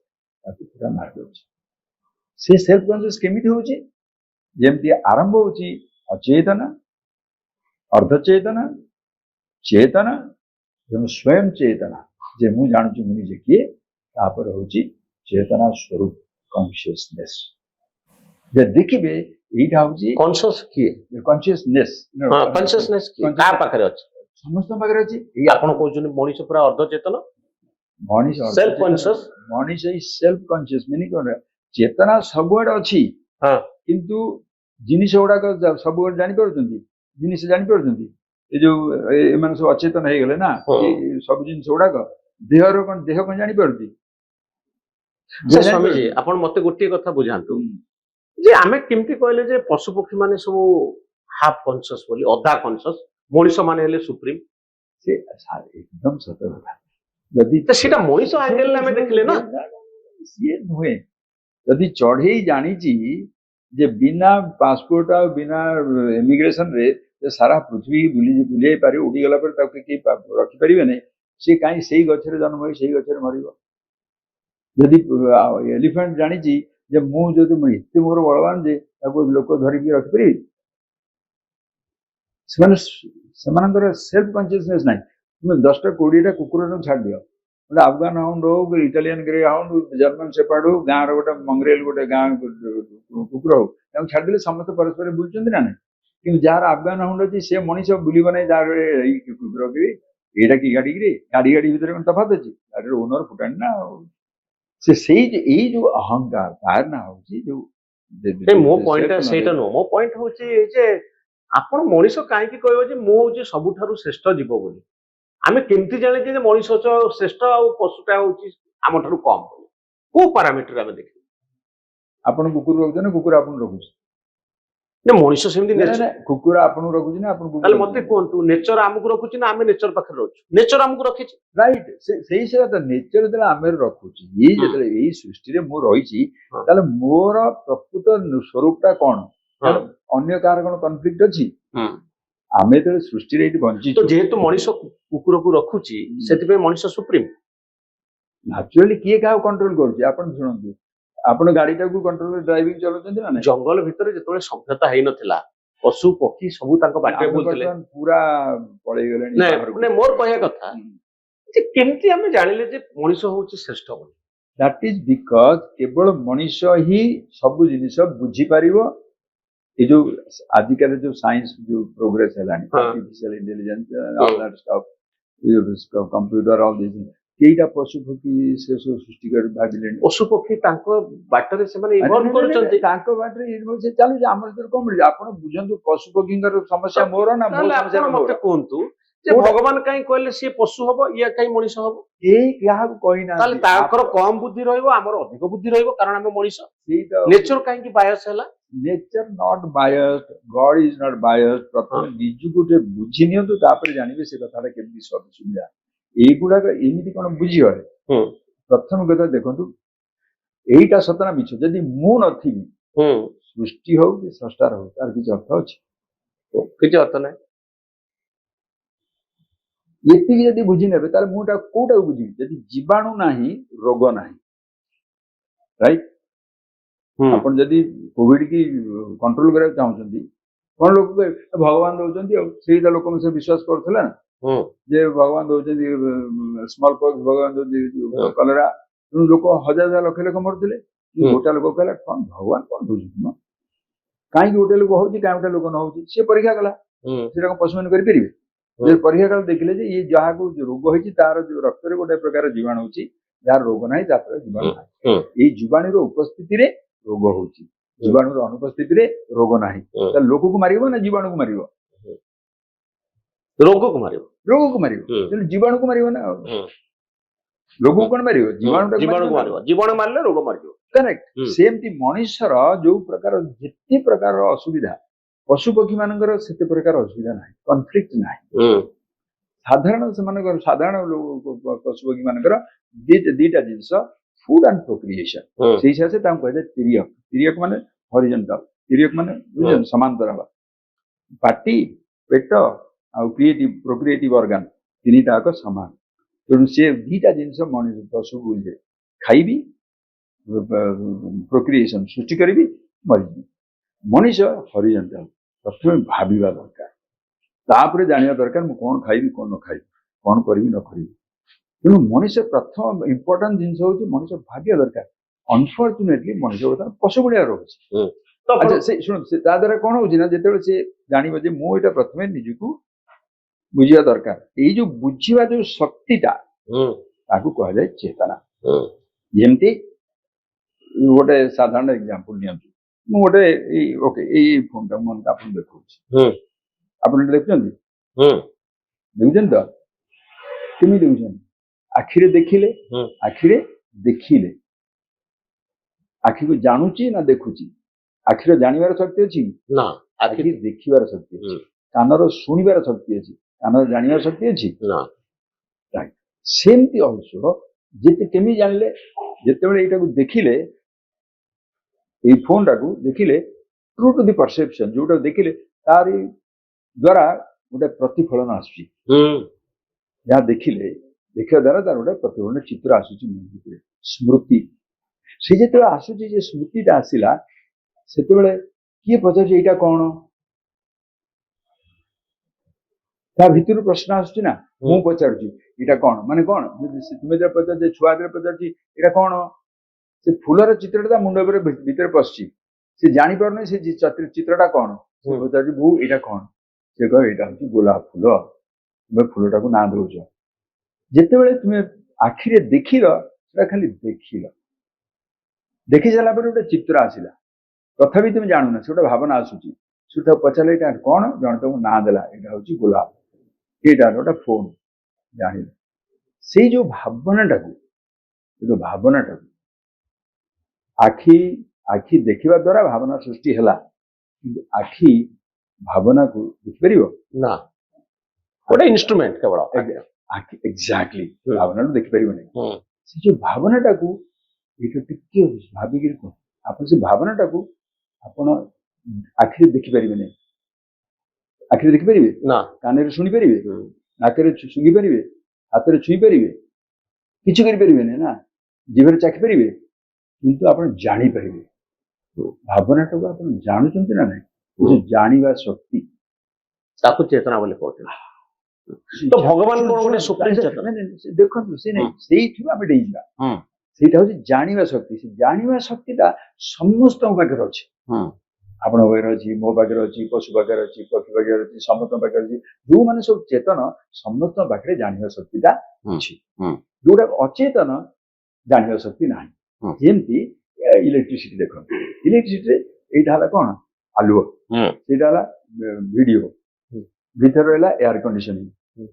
पूरा मार से सेल्फ कॉन्शियस केमिति होची जेमती आरंभ होची अचेतना अर्धचेतना चेतना स्वयं चेतना जे मु जानछु मुनि जे किए तापर होची चेतना स्वरूप कॉन्शियसनेस जे देखिबे एटा होची कॉन्शियस किए कॉन्शियसनेस कॉन्शियसनेस किए का पाखरे अछि समस्त पाखरे अछि ई आपण कहउछन मनीष पूरा अर्धचेतना मनीष सेल्फ कॉन्शियस मनीष सेल्फ कॉन्शियस मीनिंग कौन चेतना सबुआडे अच्छी किंतु जिनिस गुड़ाक सबुआडे जानी पारुचंती जिनिस जानी पारुचंती ए जो एमान सब अचेतन हो गले ना सब जिनिस गुड़ाक देहर कौन देह कौन जानी पारुची स्वामी जी आपण मते गोटे कथा बुझांतु ଯେ ଆମେ କେମିତି କହିଲେ ଯେ ପଶୁ ପକ୍ଷୀ ମାନେ ସବୁ ହାଫ କନସିୟସ୍ ବୋଲି ଅଧା କନସିୟସ୍, ମଣିଷ ମାନେ ହେଲେ ସୁପ୍ରିମ? ସେ ଏକଦମ ସତ କଥା। ଯଦି ତ ସେଇଟା ମଣିଷ ଆଙ୍ଗେଲରେ ଆମେ ଦେଖିଲେ ନା। ସିଏ ନୁହେଁ, ଯଦି ଚଢେଇ ଜାଣିଛି ଯେ ବିନା ପାସପୋର୍ଟ ଆଉ ବିନା ଇମିଗ୍ରେସନ ରେ ସାରା ପୃଥିବୀ ବୁଲେଇ ପାରିବ, ଉଡ଼ିଗଲା ପରେ ତାକୁ କେହି ରଖିପାରିବେ ନାହିଁ, ସେ କାହିଁ ସେଇ ଗଛରେ ଜନ୍ମ ହୋଇ ସେଇ ଗଛରେ ମରିବ? ଯଦି ଏଲିଫାଣ୍ଟ ଜାଣିଛି ଯେ ମୁଁ ଯଦି ଏତେ ମୋର ବଳବାନ ଯେ ତାକୁ ଲୋକ ଧରିକି ରଖିପାରିବି, ସେମାନଙ୍କର ସେଲ୍ଫ କନସିୟସନେସ୍ ନାହିଁ। ତୁମେ 10ଟା 20ଟା କୁକୁରକୁ ଛାଡ଼ି ଦିଅ, ଗୋଟେ ଆଫଗାନ ହାଉଣ୍ଡ ହଉ, ଇଟାଲିଆନ ଗ୍ରେ ହାଉଣ୍ଡ, ଜର୍ମାନ ସେପାର୍ଡ ହଉ, ଗାଁର ଗୋଟେ ମଙ୍ଗରେଲ, ଗୋଟେ ଗାଁ କୁକୁର ହଉ, ତାଙ୍କୁ ଛାଡ଼ିଦେଲେ ସମସ୍ତେ ପରସ୍ପର ବୁଲୁଛନ୍ତି ନା ନାହିଁ? କିନ୍ତୁ ଯାହାର ଆଫଗାନ ହାଉଣ୍ଡ ଅଛି ସେ ମଣିଷ ବୁଲିବ ନାହିଁ, ଯାହାର ଏଇ କୁକୁର କି ଏଇଟା କି ଗାଡି ଗାଡି ଭିତରେ କଣ ତଫାତ ଅଛି? ଗାଡିର ଓନର ଫୁଟାଣି ନା ଆଉ। ସେ ସେଇ ଏଇ ଯୋଉ ଅହଙ୍କାର ତାର ନା ହଉଛି ଯୋଉ। ମୋ ପଏଣ୍ଟ ସେଇଟା ନୁହଁ, ମୋ ପଏଣ୍ଟ ହଉଛି ଯେ ଆପଣ ମଣିଷ କାହିଁକି କହିବ ଯେ ମୁଁ ହଉଛି ସବୁଠାରୁ ଶ୍ରେଷ୍ଠ ଜୀବ ବୋଲି? ଆମେ କେମିତି ଜାଣିଛେ ଯେ ମଣିଷ ଶ୍ରେଷ୍ଠ ଆଉ ପଶୁଟା ହଉଛି ଆମଠାରୁ କମ ବୋଲି? କୋଉ ପାରାମିଟର ଆମେ ଦେଖିବା? ଆପଣ କୁକୁର ରଖୁଛନ୍ତି ନା କୁକୁର ଆପଣଙ୍କୁ ରଖୁଛି? ନା ମଣିଷ ସେମିତି କୁକୁର ଆପଣଙ୍କୁ ରଖୁଛି ନା ଆପଣଙ୍କୁ? ତାହେଲେ ମତେ କୁହନ୍ତୁ, ନେଚର ଆମକୁ ରଖୁଛି ନା ଆମେ ନେଚର ପାଖରେ ରହୁଛୁ? ନେଚର ଆମକୁ ରଖିଛି, ରାଇଟ? ସେଇ କଥା, ନେଚର ଯେତେବେଳେ ଆମେ ରଖୁଛି, ଏଇ ଯେତେବେଳେ ଏଇ ସୃଷ୍ଟିରେ ମୁଁ ରହିଛି, ତାହେଲେ ମୋର ପ୍ରକୃତ ସ୍ୱରୂପ ଟା କଣ? ଅନ୍ୟ କାହାର କଣ କନଫ୍ଲିକ୍ଟ ଅଛି? ଆମେ ଯେତେବେଳେ ସୃଷ୍ଟିରେ ଏଇଠି ବଞ୍ଚିଛୁ, ଯେହେତୁ ମଣିଷ କୁକୁରକୁ ରଖୁଛି ସେଥିପାଇଁ ମଣିଷ ସୁପ୍ରିମ। ନାଚୁରାଲି କିଏ କାହାକୁ କଣ୍ଟ୍ରୋଲ କରୁଛି? ଆପଣ ଶୁଣନ୍ତୁ, ଆପଣ ଗାଡିଟାକୁ କଣ୍ଟ୍ରୋଲ ଡ୍ରାଇଭିଂ ଚଲାଉଛନ୍ତି ନା? ଜଙ୍ଗଲ ଭିତରେ ଯେତେବେଳେ ସଭ୍ୟତା ହେଇନଥିଲା, ପଶୁ ପକ୍ଷୀ ସବୁ ତାଙ୍କ ବାଟରେ ବୁଲୁଥିଲେ, ପୁରା ପଳେଇ ଗଲେଣି। ମୋର କହିବା କଥା ଯେ କେମିତି ଆମେ ଜାଣିଲେ ଯେ ମଣିଷ ହଉଛି ଶ୍ରେଷ୍ଠ ବୋଲି? ଦ୍ୟାଟ ଇଜ ବିକଜ କେବଳ ମଣିଷ ହିଁ ସବୁ ଜିନିଷ ବୁଝିପାରିବ। ଏ ଯୋଉ ଆଜିକାଲି ଯୋଉ ସାଇନ୍ସ ଯୋଉ ପ୍ରୋଗ୍ରେସ ହେଲାଣି, artificial intelligence, all that stuff, computer, all this, କେଇଟା ପଶୁ ପକ୍ଷୀ ସେ ସବୁ ସୃଷ୍ଟି କରି ଭାବିଲେଣି। ପଶୁ ପକ୍ଷୀ ତାଙ୍କ ବାଟରେ ସେମାନେ ଇଭଲ୍ଭ କରୁଛନ୍ତି, ତାଙ୍କ ବାଟରେ ସେ ଚାଲୁଛି। ଆମର ଭିତରେ କଣ ମିଳୁଛି? ଆପଣ ବୁଝନ୍ତୁ, ପଶୁ ପକ୍ଷୀଙ୍କର ସମସ୍ୟା ମୋର ନା ମୋ ସମସ୍ୟା? ମତେ କୁହନ୍ତୁ ଯେ ଭଗବାନ କାହିଁ କହିଲେ ସିଏ ପଶୁ ହବ, ଇଏ କାହିଁ ମଣିଷ ହବ? ଏଇ କାହାକୁ କହିନା, ତାହେଲେ ତାଙ୍କର କମ ବୁଦ୍ଧି ରହିବ, ଆମର ଅଧିକ ବୁଦ୍ଧି ରହିବ, କାରଣ ଆମେ ମଣିଷ। ନେଚର କାହିଁକି ବାୟସ ହେଲା? Nature not ବାୟସ୍ଡ, Garh is not ବାୟସ୍ଡ। ପ୍ରଥମେ ନିଜକୁ ଟିକେ ବୁଝି ନିଅନ୍ତୁ, ତାପରେ ଜାଣିବେ ସେ କଥାଟା କେମିତି ସୁବିଧା। এইগুড়াক ଏମିତି କଣ ବୁଝିବେ? ପ୍ରଥମ କଥା ଦେଖନ୍ତୁ, ଏଇଟା ସତ ନା ମିଛ? ଯଦି ମୁଁ ନଥିବି, ସୃଷ୍ଟି ହଉ କି ସ୍ରଷ୍ଟାର ହଉ, ତାର କିଛି ଅର୍ଥ ଅଛି? କିଛି ଅର୍ଥ ନାହିଁ। ଏତିକି ଯଦି ବୁଝି ନେବେ, ତାହେଲେ ମୁଁ କୋଉଟାକୁ ବୁଝିବି? ଯଦି ଜୀବାଣୁ ନାହିଁ, ରୋଗ ନାହିଁ, ରାଇଟ? ଆପଣ ଯଦି କୋଭିଡ କି କଣ୍ଟ୍ରୋଲ କରିବାକୁ ଚାହୁଁଛନ୍ତି, କଣ ଲୋକ ଭଗବାନ ଦଉଛନ୍ତି, ଆଉ ସେଇଟା ଲୋକ ସେ ବିଶ୍ୱାସ କରୁଥିଲା ନା ଯେ ଭଗବାନ ଦଉଛନ୍ତି ସ୍ମଲ ପକ୍ସ, ଭଗବାନ ଦଉଛନ୍ତି କଲେରା। ତେଣୁ ଲୋକ ହଜାର ହଜାର ଲକ୍ଷ ଲକ୍ଷ ମରୁଥିଲେ। ଗୋଟେ ଲୋକ କହିଲା କଣ ଭଗବାନ କଣ ଦଉଛନ୍ତି? କାହିଁକି ଗୋଟେ ଲୋକ ହଉଛି, କାହିଁ ଗୋଟେ ଲୋକ ନ ହଉଛି? ସିଏ ପରୀକ୍ଷା କଲା, ସେଟା କଣ ପଶୁମାନେ କରିପାରିବେ? ପରୀକ୍ଷା କାଳ ଦେଖିଲେ ଯେ ଇଏ ଯାହାକୁ ରୋଗ ହେଇଛି ତାର ରକ୍ତରେ ଗୋଟେ ପ୍ରକାର ଜୀବାଣୁ ଅଛି, ଯାହାର ରୋଗ ନାହିଁ ତା ପରେ ଜୀବାଣୁ ନାହିଁ। ଏଇ ଜୀବାଣୁର ଉପସ୍ଥିତିରେ ରୋଗ ହଉଛି, ଜୀବାଣୁର ଅନୁପସ୍ଥିତିରେ ରୋଗ ନାହିଁ। ତାହେଲେ ଲୋକକୁ ମାରିବ ନା ଜୀବାଣୁକୁ ମାରିବ? ରୋଗକୁ ମାରିବ। ରୋଗକୁ ମାରିବ, କିନ୍ତୁ ଜୀବାଣୁକୁ ମାରିବ ନା। ରୋଗକୁ କଣ ମାରିବ? ଜୀବାଣୁକୁ ମାରିବ। ଜୀବାଣୁ ମାରିଲେ ରୋଗ ମାରିବ। କରେକ୍ଟ। ସେମିତି ମଣିଷର ଯୋଉ ପ୍ରକାର ଯେତେ ପ୍ରକାର ଅସୁବିଧା, ପଶୁ ପକ୍ଷୀ ମାନଙ୍କର ସେତେ ପ୍ରକାର ଅସୁବିଧା ନାହିଁ, କନଫ୍ଲିକ୍ଟ ନାହିଁ। ସାଧାରଣ ସେମାନଙ୍କର, ସାଧାରଣ ପଶୁ ପକ୍ଷୀ ମାନଙ୍କର ଦିଟା ଜିନିଷ, ଫୁଡ ଆଣ୍ଡ ପ୍ରୋକ୍ରିଏସନ। ସେଇ ହିସାବରେ ତାଙ୍କୁ କୁହାଯାଏ ତିରିୟକ। ତିରିୟକ ମାନେ ହରିଜେଣ୍ଟାଲ, ତିରିୟକ ମାନେ ସମାନ୍ତର ହବା। ପାଟି, ପେଟ ଆଉ ପ୍ରୋକ୍ରିଏଟିଭ ଅର୍ଗାନ, ତିନିଟା ଯାକ ସମାନ। ତେଣୁ ସେ ଦିଟା ଜିନିଷ ମଣିଷ ପଶୁ ବୁଝେ, ଖାଇବି, ପ୍ରୋକ୍ରିଏସନ ସୃଷ୍ଟି କରିବି, ମରିଯିବି। ମଣିଷ ହରିଜେଣ୍ଟାଲ। ପ୍ରଥମେ ଭାବିବା ଦରକାର, ତାପରେ ଜାଣିବା ଦରକାର ମୁଁ କଣ ଖାଇବି, କଣ ନ ଖାଇବି, କଣ କରିବି ନ କରିବି। ତେଣୁ ମଣିଷ ପ୍ରଥମ ଇମ୍ପୋର୍ଟାଣ୍ଟ ଜିନିଷ ହଉଛି ମଣିଷ ଭାବିବା ଦରକାର। ଅନଫର୍ଚୁନେଟଲି ମଣିଷ ବର୍ତ୍ତମାନ ପଶୁ ଭଳିଆ ରହୁଛି। ଶୁଣନ୍ତୁ, ତା ଦ୍ୱାରା କଣ ହଉଛି ନା, ଯେତେବେଳେ ସେ ଜାଣିବ ଯେ ମୁଁ ଏଇଟା ପ୍ରଥମେ ନିଜକୁ ବୁଝିବା ଦରକାର, ଏଇ ଯୋଉ ବୁଝିବା ଯୋଉ ଶକ୍ତିଟା, ତାକୁ କୁହାଯାଏ ଚେତନା। ଯେମିତି ଗୋଟେ ସାଧାରଣ ଏକ୍ସାମ୍ପଲ ନିଅନ୍ତୁ, ମୁଁ ଗୋଟେ ଏଇ ଫୋନଟା ମୁଁ ଆପଣ ଦେଖଉଛି, ଆପଣ ଏଟା ଦେଖୁଛନ୍ତି? ଦେଖୁଛନ୍ତି ତ? କେମିତି ଦେଖୁଛନ୍ତି? ଆଖିରେ ଦେଖିଲେ, ଆଖିରେ ଦେଖିଲେ, ଆଖିକୁ ଜାଣୁଛି ନା ଦେଖୁଛି? आखिर जानिबार शक्ति अछि ना आखि देखिबार शक्ति अछि कानर शुणिबार शक्ति अछि कानर जानिबार शक्ति अछि ना राइट सेमती अल्सो जेते केमी जानले जेतेबेले एटाकू देखिले ए फोन टाकू देखिले ट्रू टू द परसेप्शन जोटा देखिले तारी द्वारा गोटे प्रतिफलन आसुची जहाँ देखिले देखिया द्वारा तार गोटे प्रतिफलन चित्र आसुची मन स्मृति से जेतेबेले आसुची जे स्मृतिटा आसिला सेतेबेले किए पचारुची एटा कोन ता भितर प्रश्न आसुची ना मु पचारुची एटा कोन माने कोन तुमे जे पचार जे छुआ जे पचारुची एटा कोन से फूलर चित्रटा मुंड उपरे भीतर पसची से जानि पारनै से चित्रटा कोन से पचारुची बु एटा कोन से कह एटा होची गोलाप फूल तुमे फूलटाकू ना दउछ जेतेबेले तुमे आखिरे देखिलो सेटा खाली देखिलो देखि जाला पर गोटे चित्र आसिला तथापि तुम जानू ना से भावना आसुची से पचारे एटा कौन जन तुमको ना देला एटा होची गोलाप एटा गोटे फोन जान से जो भावनाटा आखि आखि देखिबा द्वारा भावना सृष्टि हैला किंतु आखि भावना को देखिपर ना गोटे इंस्ट्रूमेंट केवल आखि एक्जाक्टली भावना को देखिपर नहीं से जो भावनाटा को एटा टिके भाबिक आप से भावनाटा को आपण आखिरे देखिपर नहीं आखिरे देखिपर ना कान शुणी पारे नाक शुंघी पारे हाथ में छुई पारे किसी करें ना जीवन चाखी पारे किंतु आप जापर भावनाटा को आप जानुं ना ना जाना शक्ति चेतना बोले कहते तो भगवान कौन गोटे सुप्रीम चेतना देखो से नहीं से आम डेइजा सेटा हूँ जाना शक्ति से जाना शक्तिटा समस्त पाखे अच्छे आपण पाखे अच्छी मो पाखे अच्छी पशु पाखे अच्छी पक्षी पाखे अच्छी समस्त पाखे अच्छी जो मैंने सब चेतन समस्त पाखे जाना शक्तिटा अच्छी जोटा अचेतन जाना शक्ति ना जमती इलेक्ट्रिसिटी देख इलेक्ट्रिसिटी यहाँ कौन आलुओ से वीडियो भीतर रहा एयर कंडीशनिंग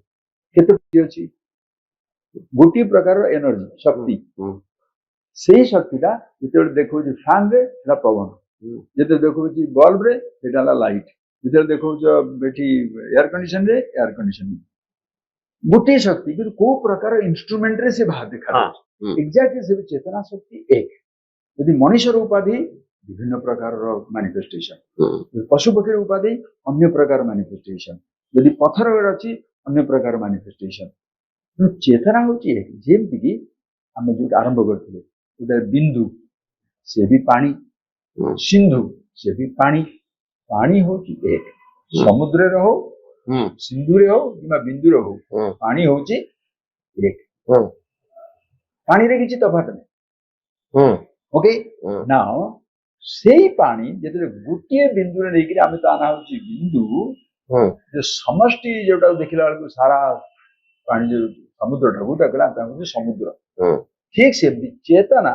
केते अच्छी गोटे प्रकार एनर्जी शक्ति से शक्तिटा जो देखो फैन रे पवन जो देखो बल्ब रे लाइट जो देखो एयर कंडीशन रे एयर कंडीशनिंग गोटे शक्ति कि को प्रकार इंस्ट्रूमेंट रे से बाहर देखा एक्जाक्टली से चेतना शक्ति एक यदि मनुष्य उपाधि विभिन्न प्रकार मैनिफेस्टेशन पशु पक्षी उपाधि अन्य प्रकार मैनिफेस्टेशन यदि पत्थर अच्छी अन्य प्रकार मैनिफेस्टेशन चेतना हूँ एक जमती कि आम जो आरंभ करते गोटे बिंदु से भी पानी सिंधु से भी पानी पानी हूँ एक समुद्र हो सिंधु रे हो कि बिंदु रे हो पानी हूँ एक पानी रे किसी तफात नहीं ओके नाउ से पानी जो गोटे बिंदु रे लेकिन आम ता ना हूँ बिंदु जो समष्टि जोटा देखला बेलू सारा पानी जो समुद्र समुद्र ठीक से चेतना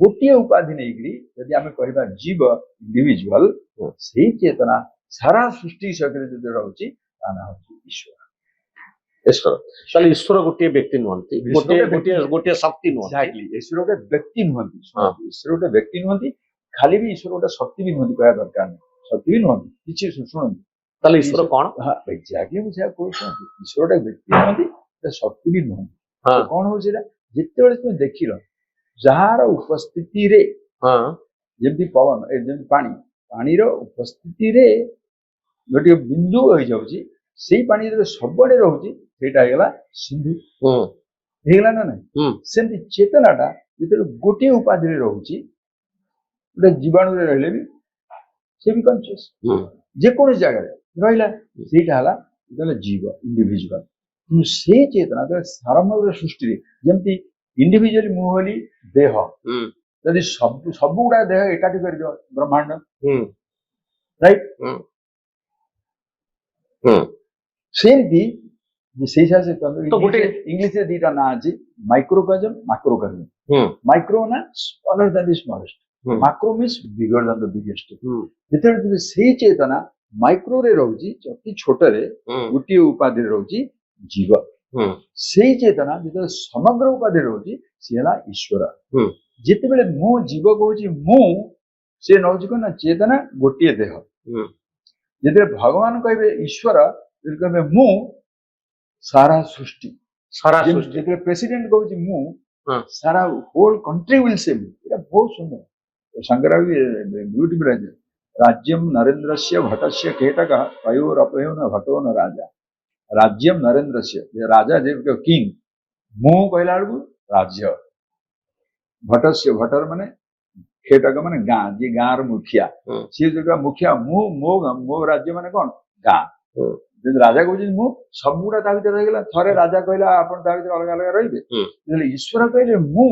गोटे उपाधि नहीं यदि आम कह जीव इंडिविजुअल से चेतना सारा सृष्टि सहित जो रोचे ईश्वर ईश्वर गोटे व्यक्ति नुहति गोटे शक्ति नुहति ईश्वर गोटे व्यक्ति नुहति ईश्वर गोटे व्यक्ति नुहति खाली भी ईश्वर गोटे शक्ति भी नुहति कह दरकार नहीं शक्ति भी नुहति किसी शुणु ईश्वर कौन हाँ एक्जाक्टली मुझे कहते ईश्वर गोटे व्यक्ति नुहति शक्ति भी नुहति कौन हो जिते तुम देख जार उपस्थिति रे जमी पवन जमी पानी पानी उपस्थिति रे गोटे बिंदु हो जाऊँगी से पानी सबड़े रोचे सेटा सिंधु होगा ना ना सेमती चेतनाटा जो गोटे उपाधि रोचे गोटे जीवाणु रही भी से भी कन्सियस जेकोसी जगह रहा से जीव इंडिविजुअल से चेतना सारमग्र सृष्टि जमती इंडिविजुअली मुहली देह जदि सब गुड़ा देह एकाठी कर ब्रह्मांड राइट सेमती तो गोटे इंग्लिश रे दीटा ना अछि माइक्रोकॉस्म मैक्रोकॉस्म माइक्रो ना smaller than the smallest macro means bigger than the biggest जेते से चेतना माइक्रो रे रहउची अति छोट रे गोटे उपाधि रे रहउची जीव से चेतना जो समग्र उपाधि रोचे सी है ईश्वर जिते बड़े मु जीव कहूँ मु सी नौ कौन चेतना गोटे देह जिते भगवान कहे ईश्वर कहे मु सारा सृष्टि सारा सृष्टि जिते प्रेसिडेंट कहूँ मु हाँ। सारा होल कंट्री विल से बहुत सुंदर शंकरा ब्यूटीफुल राज्यम नरेन्द्रस्य भटस्य केटक पयोरपयो न भटो न राजा राज्यम नरेन्द्रस्य राजा जे किंग मु कहला राज्य भटस्य भटर माने खेटक माने गाँ जी गाँव मुखिया सी जो मुखिया मु मो राज्य माने कौन गाँ राजा कहते मु सबुटा ता भीतर रहीगला थरे राजा कहला आपण ता भीतर अलग अलग रहिबे ईश्वर कहले मु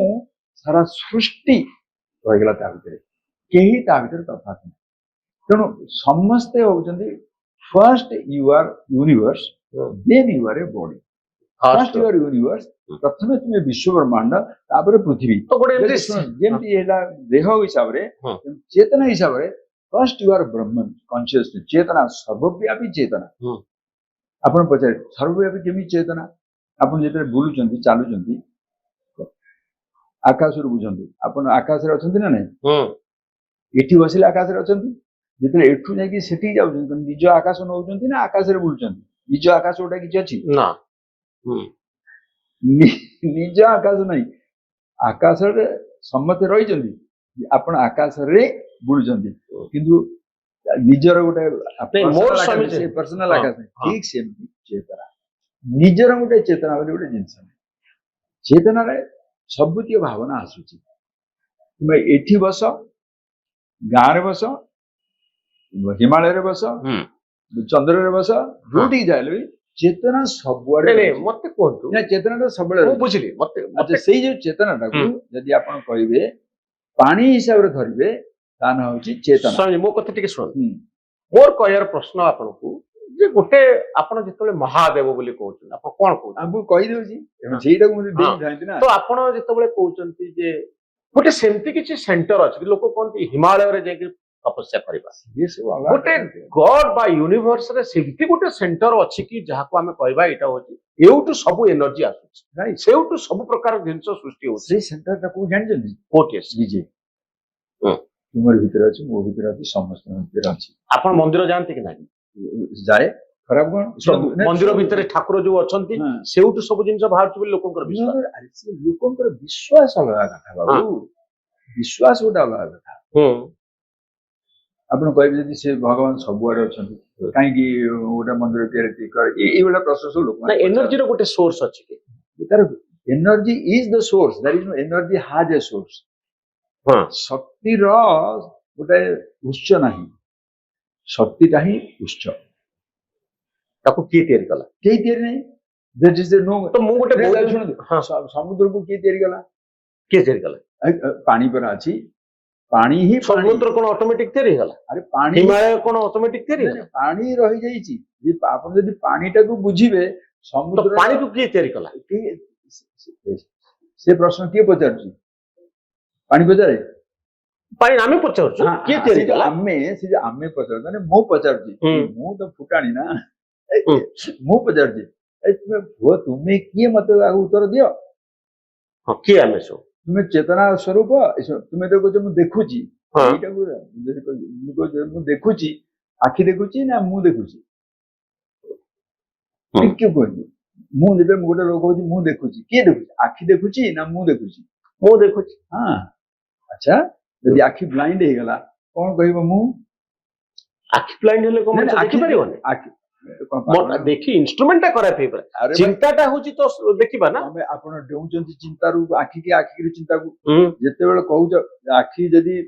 सारा सृष्टि रहीगला ता भीतर केही ता भीतर तफात नहीं तेणु समस्ते होउचंदी first you are universe then you are a body first you are universe प्रथमे तुम्हें विश्व ब्रह्मांड तापर पृथ्वी तो गोटे जेमती एला देह हिसाब रे चेतना हिसाब रे फर्स्ट यू आर ब्रह्मन कॉन्शियस चेतना सर्वव्यापी चेतना आपण पचारे सर्वव्यापी केमी चेतना आपण जेते बुलुचंती चालुचंती आकाश रु बुझंती आपण आकाश रे अछंती ना नहीं एठी बसिले आकाश रे अछंती जेते एठु जाकी सेठी जाउचंती निज आकाश नउचंती ना आकाश रे बुलुचंती निज आकाश ओटा किछ अछि ना निज आकाश नहीं आकाश रे समते रहिचंती आपण आकाश रे बुलुचंती किंतु निजर गोटे पर्सनल आकाश ठीक सेमती चेतना निजर गोटे चेतना बोली गोटे जिनस चेतना रे सबुती भावना आसुची तुम एठी बस गाँ रे बस हिमालय रे बस चंद्र रे बस जोटी जाले चेतना सबुआडे मते कहतु ना चेतना सबुआडे बुझिली मते अच्छा सेई जो चेतना टाकू यदि आपण कहिबे पानी हिसाब रे धरिबे तान होची चेतना स्वामी मो कथा टिके सुन मोर कहयार प्रश्न आपनकू जे गोटे आपण जेतले महादेव बोली कहउछन आपण कोन कहउछन आबु कहि देउची सेईटा को देई थांती ना तो आपण जेतबेले कहउछंती जे गोटे सेमती किछि सेंटर अछि लोक कोनती हिमालय रे जेकी तपस्या करबा ये सब गोटे गॉड बा यूनिवर्स रे सेमती गोटे सेंटर अछि कि जहा को हमें कहबा एटा होछि एउटु सब एनर्जी आसुछि राइट सेउटु सब प्रकार जिंस सृष्टि होछि से सेंटर ता को जान जंदी कोटियस विजय तुमर भीतर अछि मो भीतर अछि समस्त भीतर अछि आपण मंदिर जानते कि नाही जाए खराब कोन मंदिर भीतर ठाकुर जो अछंती सेउटु सब जिंस बाहर बोली लोकंकर विश्वास अरे से लोकंकर विश्वास अलगा कथा बाबू विश्वास उडा अलगा कथा आपण कहबे जदि से भगवान सबुआडे अछंती काहे कि ओटा मंदिर तैयारी कर ए वाला प्रोसेस लोक ना एनर्जी रो गोटे सोर्स अछि कि तार energy is the source that is no energy has a source हां शक्ति रो गोटे उच्च नाही शक्ति ता ही उच्च ताको की तैयारी कला केही तैयारी नहीं दैट इज नो तो मु गोटे सुन हां समुद्र को की तैयारी कला के तैयारी कला पानी पर अछि पानी ही समुद्र कोन ऑटोमेटिक तैयारी होला अरे पानी हिमालय कोन ऑटोमेटिक तैयारी होला पानी रही जाईची जे आपण जदी पानीटा को बुझिबे समुद्र तो पानी को की तैयारी कला से प्रश्न के पचारची पानी पचारे पानी आमे पचारछु के तैयारी कला आमे पचार माने मो पचारची मु तो फुटाणी ना मु पचारची तुम्हें किए मत उत्तर दियो हां के आमे सो तुम्हें चेतना स्वरूप तुम्हें तो कहते देखुची देखुची आखि देखुची ना मु देखुची क्यों कहती मुझे गोटे लोक कहूँ मु देखुची किए देखुची आखि देखुची ना मु देखुची मु देखुची हाँ अच्छा यदि आखि ब्लाइंड हो गला कौन कहबो मु आखि ब्लाइंड हेले कोन देखि परिबोनी आखि देखी इंस्ट्रूमेंट टा खराब हे पर चिंताटा होची तो देखिबा ना हमें आपण डेउचंती चिंता रु आखि के चिंता को जते बेले कहू आखि जदी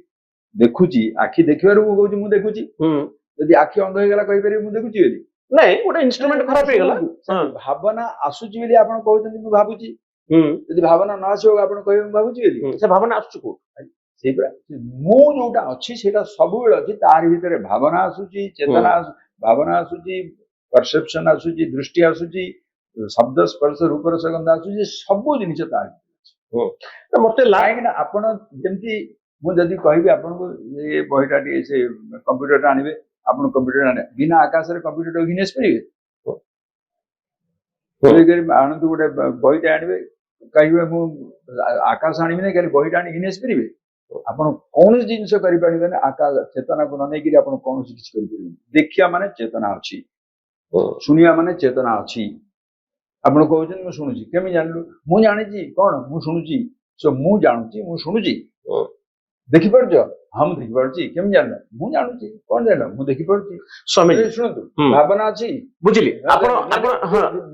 देखुची आखि देखिबार मु कहू मु देखुची जदी आखि अंध हो गला कहि परिबे मु देखुची बेली नहीं गोटे इंस्ट्रूमेंट खराब हे गला भावना आसुची बेली आपण कहउचंती मु भाबुची जदी भावना न आसो आपण कहबे मु भाबुची बेली से भावना आसुची को सेई पर मु जोटा अछि सेटा सब बेले अछि तार भीतर भावना आसुची चेतना भावना आसुची परसेप्शन आसुची दृष्टि आसुची शब्द स्पर्श रूप रस गंध आसुची सब जिनिस तार मते लाइक ना आपण जेमती मु जदी कहबी आपण को ये बहिटा टी से कंप्यूटर आनिबे आपण कंप्यूटर आने बिना आकाश रे कंप्यूटर घिनेस परिबे कोई आनंद गोटे बहिटा आनिबे कहबे मु आकाश आनिबे नै खाली बहिटा आनि घिनेस परिबे ଆପଣ କୌଣସି ଜିନିଷ କରିପାରିବେନି ଆକାଶ ଚେତନାକୁ ନ ନେଇକିରି ଆପଣ କୌଣସି କିଛି କରିପାରିବେନି। ଦେଖିବା ମାନେ ଚେତନା ଅଛି, ଶୁଣିବା ମାନେ ଚେତନା ଅଛି। ଆପଣ କହୁଛନ୍ତି ମୁଁ ଶୁଣୁଛି, କେମିତି ଜାଣିଲୁ? ମୁଁ ଜାଣିଛି କଣ? ମୁଁ ଶୁଣୁଛି। ମୁଁ ଜାଣୁଛି, ମୁଁ ଶୁଣୁଛି। ଦେଖିପାରୁଛ? ହଁ ମୁଁ ଦେଖିପାରୁଛି। କେମିତି ଜାଣିଲ? ମୁଁ ଜାଣୁଛି। କଣ ଜାଣିଲ? ମୁଁ ଦେଖିପାରୁଛି। ଶୁଣନ୍ତୁ, ଭାବନା ଅଛି, ବୁଝିଲି।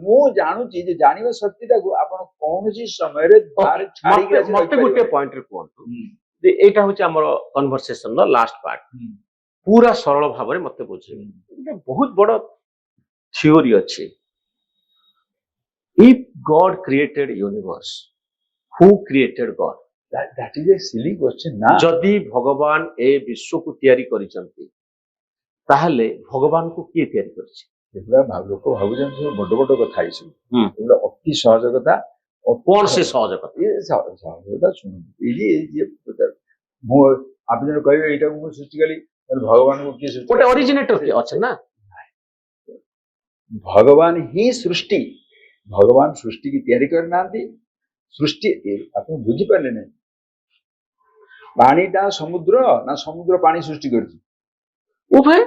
ମୁଁ ଜାଣୁଛି ଯେ ଜାଣିବା ଶକ୍ତିଟାକୁ ଆପଣ କୌଣସି ସମୟରେ ମତେ ଗୋଟେ ପଏଣ୍ଟରେ କୁହନ୍ତୁ, ଏଇଟା ହଉଛି ଆମର କନଭରସେସନ ର ଲାଷ୍ଟ ପାର୍ଟ। ପୁରା ସରଳ ଭାବରେ ମତେ ବୁଝେଇବେ। ଗୋଟେ ବହୁତ ବଡ ଥିଓରି ଅଛି। If God created universe, who created God? That is a silly question ନା। ଯଦି ଭଗବାନ ଏ ବିଶ୍ୱକୁ ତିଆରି କରିଛନ୍ତି ତାହେଲେ ଭଗବାନଙ୍କୁ କିଏ ତିଆରି କରିଛି? ଏଗୁଡ଼ା ଲୋକ ଭାବୁଛନ୍ତି ସବୁ ବଡ ବଡ କଥା ଏସବୁ। ଏଗୁଡ଼ା ଅତି ସହଜ କଥା। କଣ ସେ ସହଜ କଥା? ସହଜ କଥା ଶୁଣନ୍ତୁ, ମୁଁ ଆପଣ ଜଣେ କହିବେ ଏଇଟାକୁ ମୁଁ ସୃଷ୍ଟି କଲି, ଭଗବାନଙ୍କୁ କିଏ ସୃଷ୍ଟି? ଗୋଟେ ଅରିଜିନେଟର କିଏ ଅଛି ନା? ଭଗବାନ ହିଁ ସୃଷ୍ଟି। ଭଗବାନ ସୃଷ୍ଟି କି ତିଆରି କରିନାହାନ୍ତି। ସୃଷ୍ଟି ଆପଣ ବୁଝିପାରିଲେ ନାହିଁ। ପାଣିଟା ସମୁଦ୍ର ନା ସମୁଦ୍ର ପାଣି ସୃଷ୍ଟି କରିଛି? ଉଭୟ।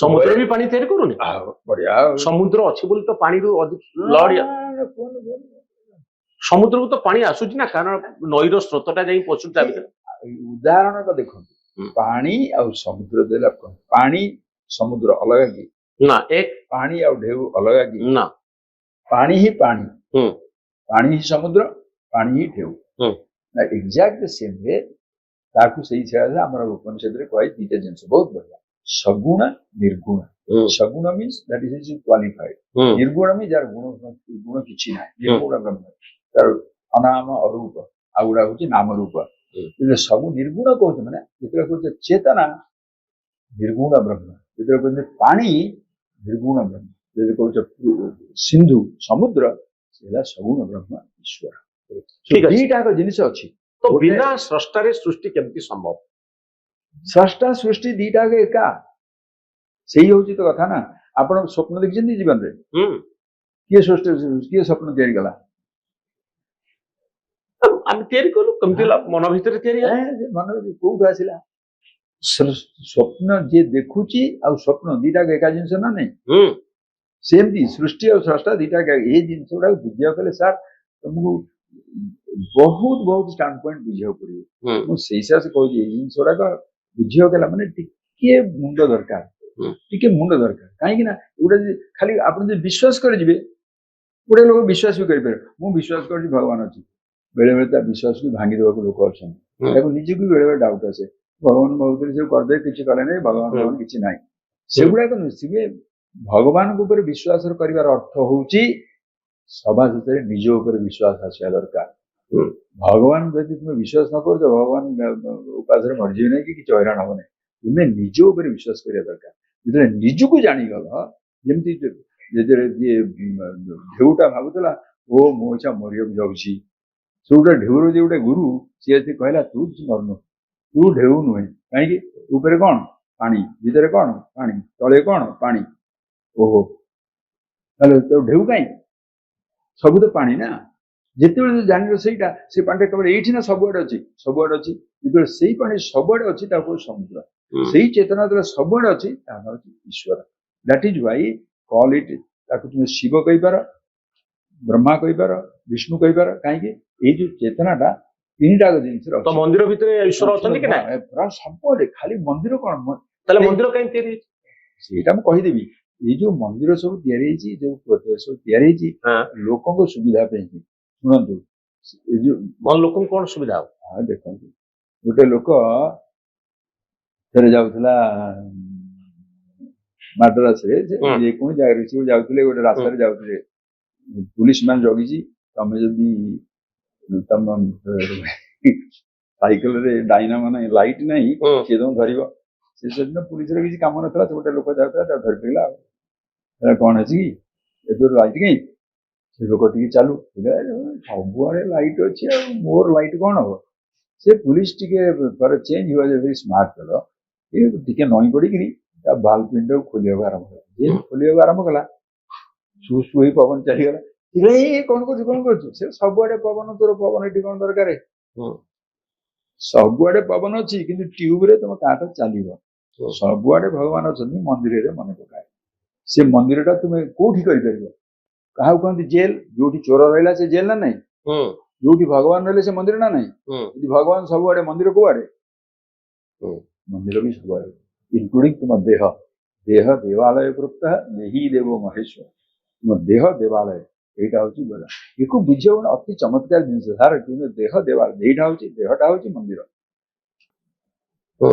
ସମୁଦ୍ର ବି ପାଣି ତିଆରି କରୁନି। ବଢିଆ। ସମୁଦ୍ର ଅଛି ବୋଲି ତ ପାଣିରୁ ଅଧିକ ସମୁଦ୍ରକୁ ତ ପାଣି ଆସୁଛି ନା, କାରଣ ନଈର ସ୍ରୋତଟା ଯାଇ ପଶୁଛି ତା ଭିତରେ। ଉଦାହରଣ ଦେଖନ୍ତୁ, ପାଣି ଆଉ ସମୁଦ୍ର ଦେଲା। ପାଣି ସମୁଦ୍ର ଅଲଗା କି? ନା। ପାଣି ଆଉ ଢେଉ ଅଲଗା କି? ନା। ପାଣି ହିଁ ପାଣି, ପାଣି ହିଁ ସମୁଦ୍ର, ପାଣି ହିଁ ଢେଉ। ଏକ୍ଜାକ୍ଟ ସେମ୍ ୱେ ତାକୁ ସେଇ ହିସାବରେ ଆମର ଉପନିଷଦରେ କୁହାଯାଇଛି ଦିଟା ଜିନିଷ। ବହୁତ ବଢିଆ। ସଗୁଣ ନିର୍ଗୁଣ। ସଗୁଣ means that is କ୍ୱାଲିଫାଇଡ। Nirgun means ଯାର ଗୁଣ କିଛି ନାହିଁ। ନିର୍ଗୁଣ ବ୍ରହ୍ମ, ତାର ଅନାମ ଅରୂପ, ଆଉ ଗୁଡା ହଉଛି ନାମ ରୂପ। ସବୁ ନିର୍ଗୁଣ କହୁଛୁ ମାନେ ଯେତେବେଳେ କହୁଛେ ଚେତନା ନିର୍ଗୁଣ ବ୍ରହ୍ମ, ଯେତେବେଳେ କହୁଛେ ପାଣି ନିର୍ଗୁଣ ବ୍ରହ୍ମ, ଯେତେବେଳେ କହୁଛ ସିନ୍ଧୁ ସମୁଦ୍ର, ସେଟା ସଗୁଣ ବ୍ରହ୍ମ ଈଶ୍ୱର। ଦିଟାକ ଜିନିଷ ଅଛି। ତ ବିନା ସ୍ରଷ୍ଟାରେ ସୃଷ୍ଟି କେମିତି ସମ୍ଭବ? ସ୍ରଷ୍ଟା ସୃଷ୍ଟି ଦିଟାକ ଏକା। ସେଇ ହଉଛି ତ କଥା ନା। ଆପଣ ସ୍ୱପ୍ନ ଦେଖିଛନ୍ତି ଜୀବନରେ? କିଏ ସୃଷ୍ଟି, କିଏ ସ୍ୱପ୍ନ ତିଆରି କଲା? ଆମେ ତିଆରି କଲୁ। କେମିତି ମନ ଭିତରେ ତିଆରି ହେଲା? ମନ କୋଉଠୁ ଆସିଲା? ସ୍ୱପ୍ନ ଯିଏ ଦେଖୁଛି ଆଉ ସ୍ୱପ୍ନ ଦିଟାକ ଏକା ଜିନିଷ ନା ନାଇଁ? ସେମିତି ସୃଷ୍ଟି ଆଉ ସ୍ରଷ୍ଟା ଦିଟାକ। ଏଇ ଜିନିଷ ଗୁଡାକୁ ବୁଝିବାକୁ ହେଲେ ସାର୍ ତମକୁ ବହୁତ ବହୁତ ଷ୍ଟାଣ୍ଡ ପଏଣ୍ଟ ବୁଝିବାକୁ ପଡିବ। ମୁଁ ସେଇ ହିସାବରେ କହୁଛି ଏଇ ଜିନିଷ ଗୁଡାକ ବୁଝିବାକୁ ହେଲା ମାନେ ଟିକେ ମୁଣ୍ଡ ଦରକାର, ଟିକେ ମୁଣ୍ଡ ଦରକାର। କାହିଁକି ନା ଏଗୁଡା ଖାଲି ଆପଣ ଯଦି ବିଶ୍ୱାସ କରିଯିବେ, ଗୋଟେ ଲୋକ ବିଶ୍ୱାସ ବି କରିପାରିବେ। ମୁଁ ବିଶ୍ୱାସ କରୁଛି ଭଗବାନ ଅଛି, ବେଳେ ବେଳେ ତା ବିଶ୍ୱାସକୁ ଭାଙ୍ଗି ଦେବାକୁ ଲୋକ ଅଛନ୍ତି। ତାକୁ ନିଜକୁ ବେଳେ ବେଳେ ଡାଉଟ ଆସେ, ଭଗବାନ ଭାବୁଥିଲେ ସେ କରିଦେବେ, କିଛି କଲେ ନାହିଁ, ଭଗବାନ କିଛି ନାହିଁ। ସେଗୁଡାକ ନୁହେଁ। ଭଗବାନଙ୍କ ଉପରେ ବିଶ୍ୱାସ କରିବାର ଅର୍ଥ ହଉଛି ସଭା ଶେଷରେ ନିଜ ଉପରେ ବିଶ୍ୱାସ ଆସିବା ଦରକାର। ଭଗବାନ ଯଦି ତୁମେ ବିଶ୍ୱାସ ନ କରୁଛ, ଭଗବାନ ଉପାସରେ ମରିଯିବେ ନାହିଁ କି କିଛି ହଇରାଣ ହବ ନାହିଁ। ତୁମେ ନିଜ ଉପରେ ବିଶ୍ୱାସ କରିବା ଦରକାର। ଯେତେବେଳେ ନିଜକୁ ଜାଣିଗଲ, ଯେମିତି ଯେତେବେଳେ ଯିଏ ଢେଉଟା ଭାବୁଥିଲା ଓ ମୋ ଇଚ୍ଛା ମରିବାକୁ ଯାଉଛି, ସେ ଗୋଟେ ଢେଉର ଯେ ଗୋଟେ ଗୁରୁ, ସିଏ ଆସି କହିଲା ତୁ କିଛି ମରୁନୁ, ତୁ ଢେଉ ନୁହେଁ। କାହିଁକି? ଉପରେ କଣ? ପାଣି। ଭିତରେ କଣ? ପାଣି। ତଳେ କଣ? ପାଣି। ଓହୋ, ତାହେଲେ ତ ଢେଉ କାହିଁ? ସବୁ ତ ପାଣି ନା। ଯେତେବେଳେ ଜାଣିଲ ସେଇଟା, ସେ ପାଣିଟା କେବଳ ଏଇଠି ନା ସବୁଆଡେ ଅଛି? ସବୁଆଡେ ଅଛି। ଯେତେବେଳେ ସେଇ ପାଣି ସବୁଆଡେ ଅଛି, ତାକୁ ସମୁଦ୍ର। ସେଇ ଚେତନା ଯେତେବେଳେ ସବୁଆଡେ ଅଛି, ତାହା ହେଉଛି ଈଶ୍ୱର। ଦ୍ୟାଟ୍ ଇଜ ୱାଇ କଲ୍ ଇଟ୍। ତାକୁ ତୁମେ ଶିବ କହିପାର, ବ୍ରହ୍ମା କହିପାର, ବିଷ୍ଣୁ କହିପାର। କାହିଁକି? ଏଇ ଯୋଉ ଚେତନାଟା ତିନିଟାକ ଜିନିଷର ଅଛି। ମନ୍ଦିର ଭିତରେ ଈଶ୍ୱର ଅଛନ୍ତି କି ନା? ସବୁଆଡେ। ଖାଲି ମନ୍ଦିର କଣ? ତାହେଲେ ମନ୍ଦିର କାହିଁ ତିଆରି ହେଇଛି? ସେଇଟା ମୁଁ କହିଦେବି। ଏଇ ଯୋଉ ମନ୍ଦିର ସବୁ ତିଆରି ହେଇଛି, ଯୋଉ ସବୁ ତିଆରି ହେଇଛି ଲୋକଙ୍କ ସୁବିଧା ପାଇଁ। ଶୁଣନ୍ତୁ, ଏ ଯୋଉ ଲୋକଙ୍କୁ କଣ ସୁବିଧା ହବ? ଦେଖନ୍ତୁ, ଗୋଟେ ଲୋକ ଥରେ ଯାଉଥିଲା ମାଡ୍ରାସରେ, ଯେକୌଣସି ଜାଗାରେ ସେ ଯାଉଥିଲେ, ଗୋଟେ ରାସ୍ତାରେ ଯାଉଥିଲେ, ପୁଲିସ ମାନେ ଜଗିଛି। ତମେ ଯଦି ତମ ସାଇକେଲରେ ଡାଇନାମୋ ନାହିଁ, ଲାଇଟ୍ ନାହିଁ, ସିଏ ତମକୁ ଧରିବ। ସେ ସେଦିନ ପୁଲିସର କିଛି କାମ ନଥିଲା, ସେ ଗୋଟେ ଲୋକ ଯାଉଥିଲା, ତାକୁ ଧରି ପଡ଼ିଲା। କଣ ଅଛି କି ଏଥିରୁ ଲାଇଟ୍ କାହିଁ? ସେ ଲୋକ ଟିକେ ଚାଲୁ, ସବୁଆଡେ ଲାଇଟ୍ ଅଛି, ଆଉ ମୋର ଲାଇଟ୍ କଣ ହବ? ସେ ପୁଲିସ ଟିକେ ଥରେ ଚେଞ୍ଜ ହୁଏ, ଭେରି ସ୍ମାର୍ଟ ଫେଲୋ, ଟିକେ ନଈ ପଡିକିରି ତା ବାଲ୍ ପିନ୍ଟାକୁ ଖୋଲିବାକୁ ଆରମ୍ଭ କଲା। ଯେ ଖୋଲିବାକୁ ଆରମ୍ଭ କଲା, ସୁ ସୁ ହେଇ ପବନ ଚାଲିଗଲା। କଣ କରୁଛୁ, କଣ କରୁଛୁ? ସେ ସବୁଆଡେ ପବନ, ତୋର ପବନ ଏଠି କଣ ଦରକାର? ସବୁଆଡେ ପବନ ଅଛି କିନ୍ତୁ ଟ୍ୟୁବ ରେ ତମ କାଠ ଚାଲିବ। ସବୁଆଡେ ଭଗବାନ ଅଛନ୍ତି, ମନ୍ଦିରରେ ମନେ ପକାଏ। ସେ ମନ୍ଦିରଟା ତୁମେ କୋଉଠି କରିପାରିବ? କାହାକୁ କହନ୍ତି ଜେଲ? ଯୋଉଠି ଚୋର ରହିଲା ସେ ଜେଲ ନା ନାହିଁ? ଯୋଉଠି ଭଗବାନ ରହିଲେ ସେ ମନ୍ଦିର ନା ନାହିଁ? ଯଦି ଭଗବାନ ସବୁଆଡେ, ମନ୍ଦିର କୁଆଡେ? ମନ୍ଦିର ବି ସବୁଆଡେ, ଇନକ୍ଲୁଡିଂ ତୁମ ଦେହ। ଦେହ ଦେବାଳୟ କୃତ ଦେହି ଦେବ ମହେଶ୍ୱର। ତୁମ ଦେହ ଦେବାଳୟ, ଏଇଟା ହଉଛି ବେଳା। ଏକୁ ବୁଝିବ ଗୋଟେ ଅତି ଚମତ୍କାର ଜିନିଷ। ସାର କିନ୍ତୁ ଦେହ ଦେବାଳୟ, ଦେହଟା ହଉଛି ମନ୍ଦିର।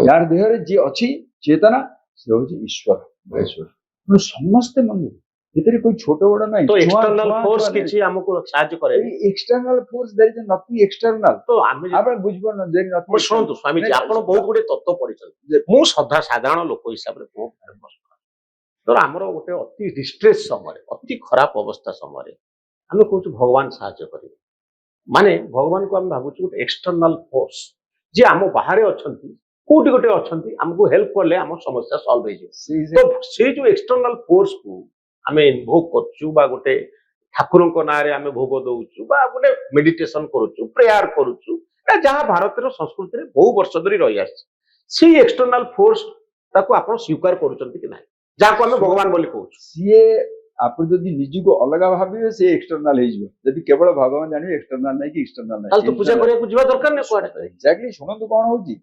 ଯାର ଦେହରେ ଯିଏ ଅଛି ଚେତନା, ସେ ହଉଛି ଈଶ୍ୱର ମହେଶ୍ୱର। ସମସ୍ତେ ମନ୍ଦିର, ଏଥିରେ କୋଇ ଛୋଟ ବଡ ନାହିଁ। ଏକ୍ସଟର୍ନାଲ ଫୋର୍ସ କିଛି ଆମକୁ ସାହାଯ୍ୟ କରେ। External force, there is nothing external. ତ ଆମେ ବୁଝିପାରୁନ ଯେ ନଥିଂ। ଶୁଣନ୍ତୁ ସ୍ୱାମୀଜୀ, ଆପଣ ବହୁତ ଗୁଡେ ତତ୍ତ୍ୱ ପଢିଛନ୍ତି। ମୁଁ ସାଧାରଣ ଲୋକ ହିସାବରେ ଧର ଆମର ଗୋଟେ ଅତି ଡିଷ୍ଟ୍ରେସ ସମୟରେ, ଅତି ଖରାପ ଅବସ୍ଥା ସମୟରେ ଆମେ କହୁଛୁ ଭଗବାନ ସାହାଯ୍ୟ କରିବେ। ମାନେ ଭଗବାନଙ୍କୁ ଆମେ ଭାବୁଛୁ ଗୋଟେ ଏକ୍ସଟର୍ନାଲ ଫୋର୍ସ, ଯେ ଆମ ବାହାରେ ଅଛନ୍ତି, କୋଉଠି ଗୋଟେ ଅଛନ୍ତି, ଆମକୁ ହେଲ୍ପ କଲେ ଆମ ସମସ୍ୟା ସଲ୍ଭ ହେଇଯିବ। ତ ସେଇ ଯୋଉ ଏକ୍ସଟର୍ନାଲ ଫୋର୍ସକୁ ଆମେ ଇନଭୋକ କରୁଛୁ, ବା ଗୋଟେ ଠାକୁରଙ୍କ ନାଁରେ ଆମେ ଭୋଗ ଦଉଛୁ, ବା ଗୋଟେ ମେଡିଟେସନ କରୁଛୁ, ପ୍ରେୟାର କରୁଛୁ, ଯାହା ଭାରତର ସଂସ୍କୃତିରେ ବହୁ ବର୍ଷ ଧରି ରହିଆସିଛି। ସେଇ ଏକ୍ସଟର୍ନାଲ ଫୋର୍ସ ତାକୁ ଆପଣ ସ୍ୱୀକାର କରୁଛନ୍ତି କି ନାହିଁ, ଯାହାକୁ ଆମେ ଭଗବାନ ବୋଲି କହୁଛୁ? ସିଏ ଆପଣ ଯଦି ନିଜକୁ ଅଲଗା ଭାବିବେ ସେ ଏକ୍ସଟର୍ନାଲ ହେଇଯିବ। ଯଦି କେବଳ ଭଗବାନ ଜାଣିବେ ଏକ୍ସଟର୍ନାଲ ନାହିଁ କି ଇଣ୍ଟରନାଲ ନାହିଁ, ତାହେଲେ ତ ପୂଜା କରିବାକୁ ଯିବା ଦରକାର ନାହିଁ କୁଆଡେ। ଏକ୍ଜାକ୍ଟଲି। ଶୁଣନ୍ତୁ କଣ ହଉଛି,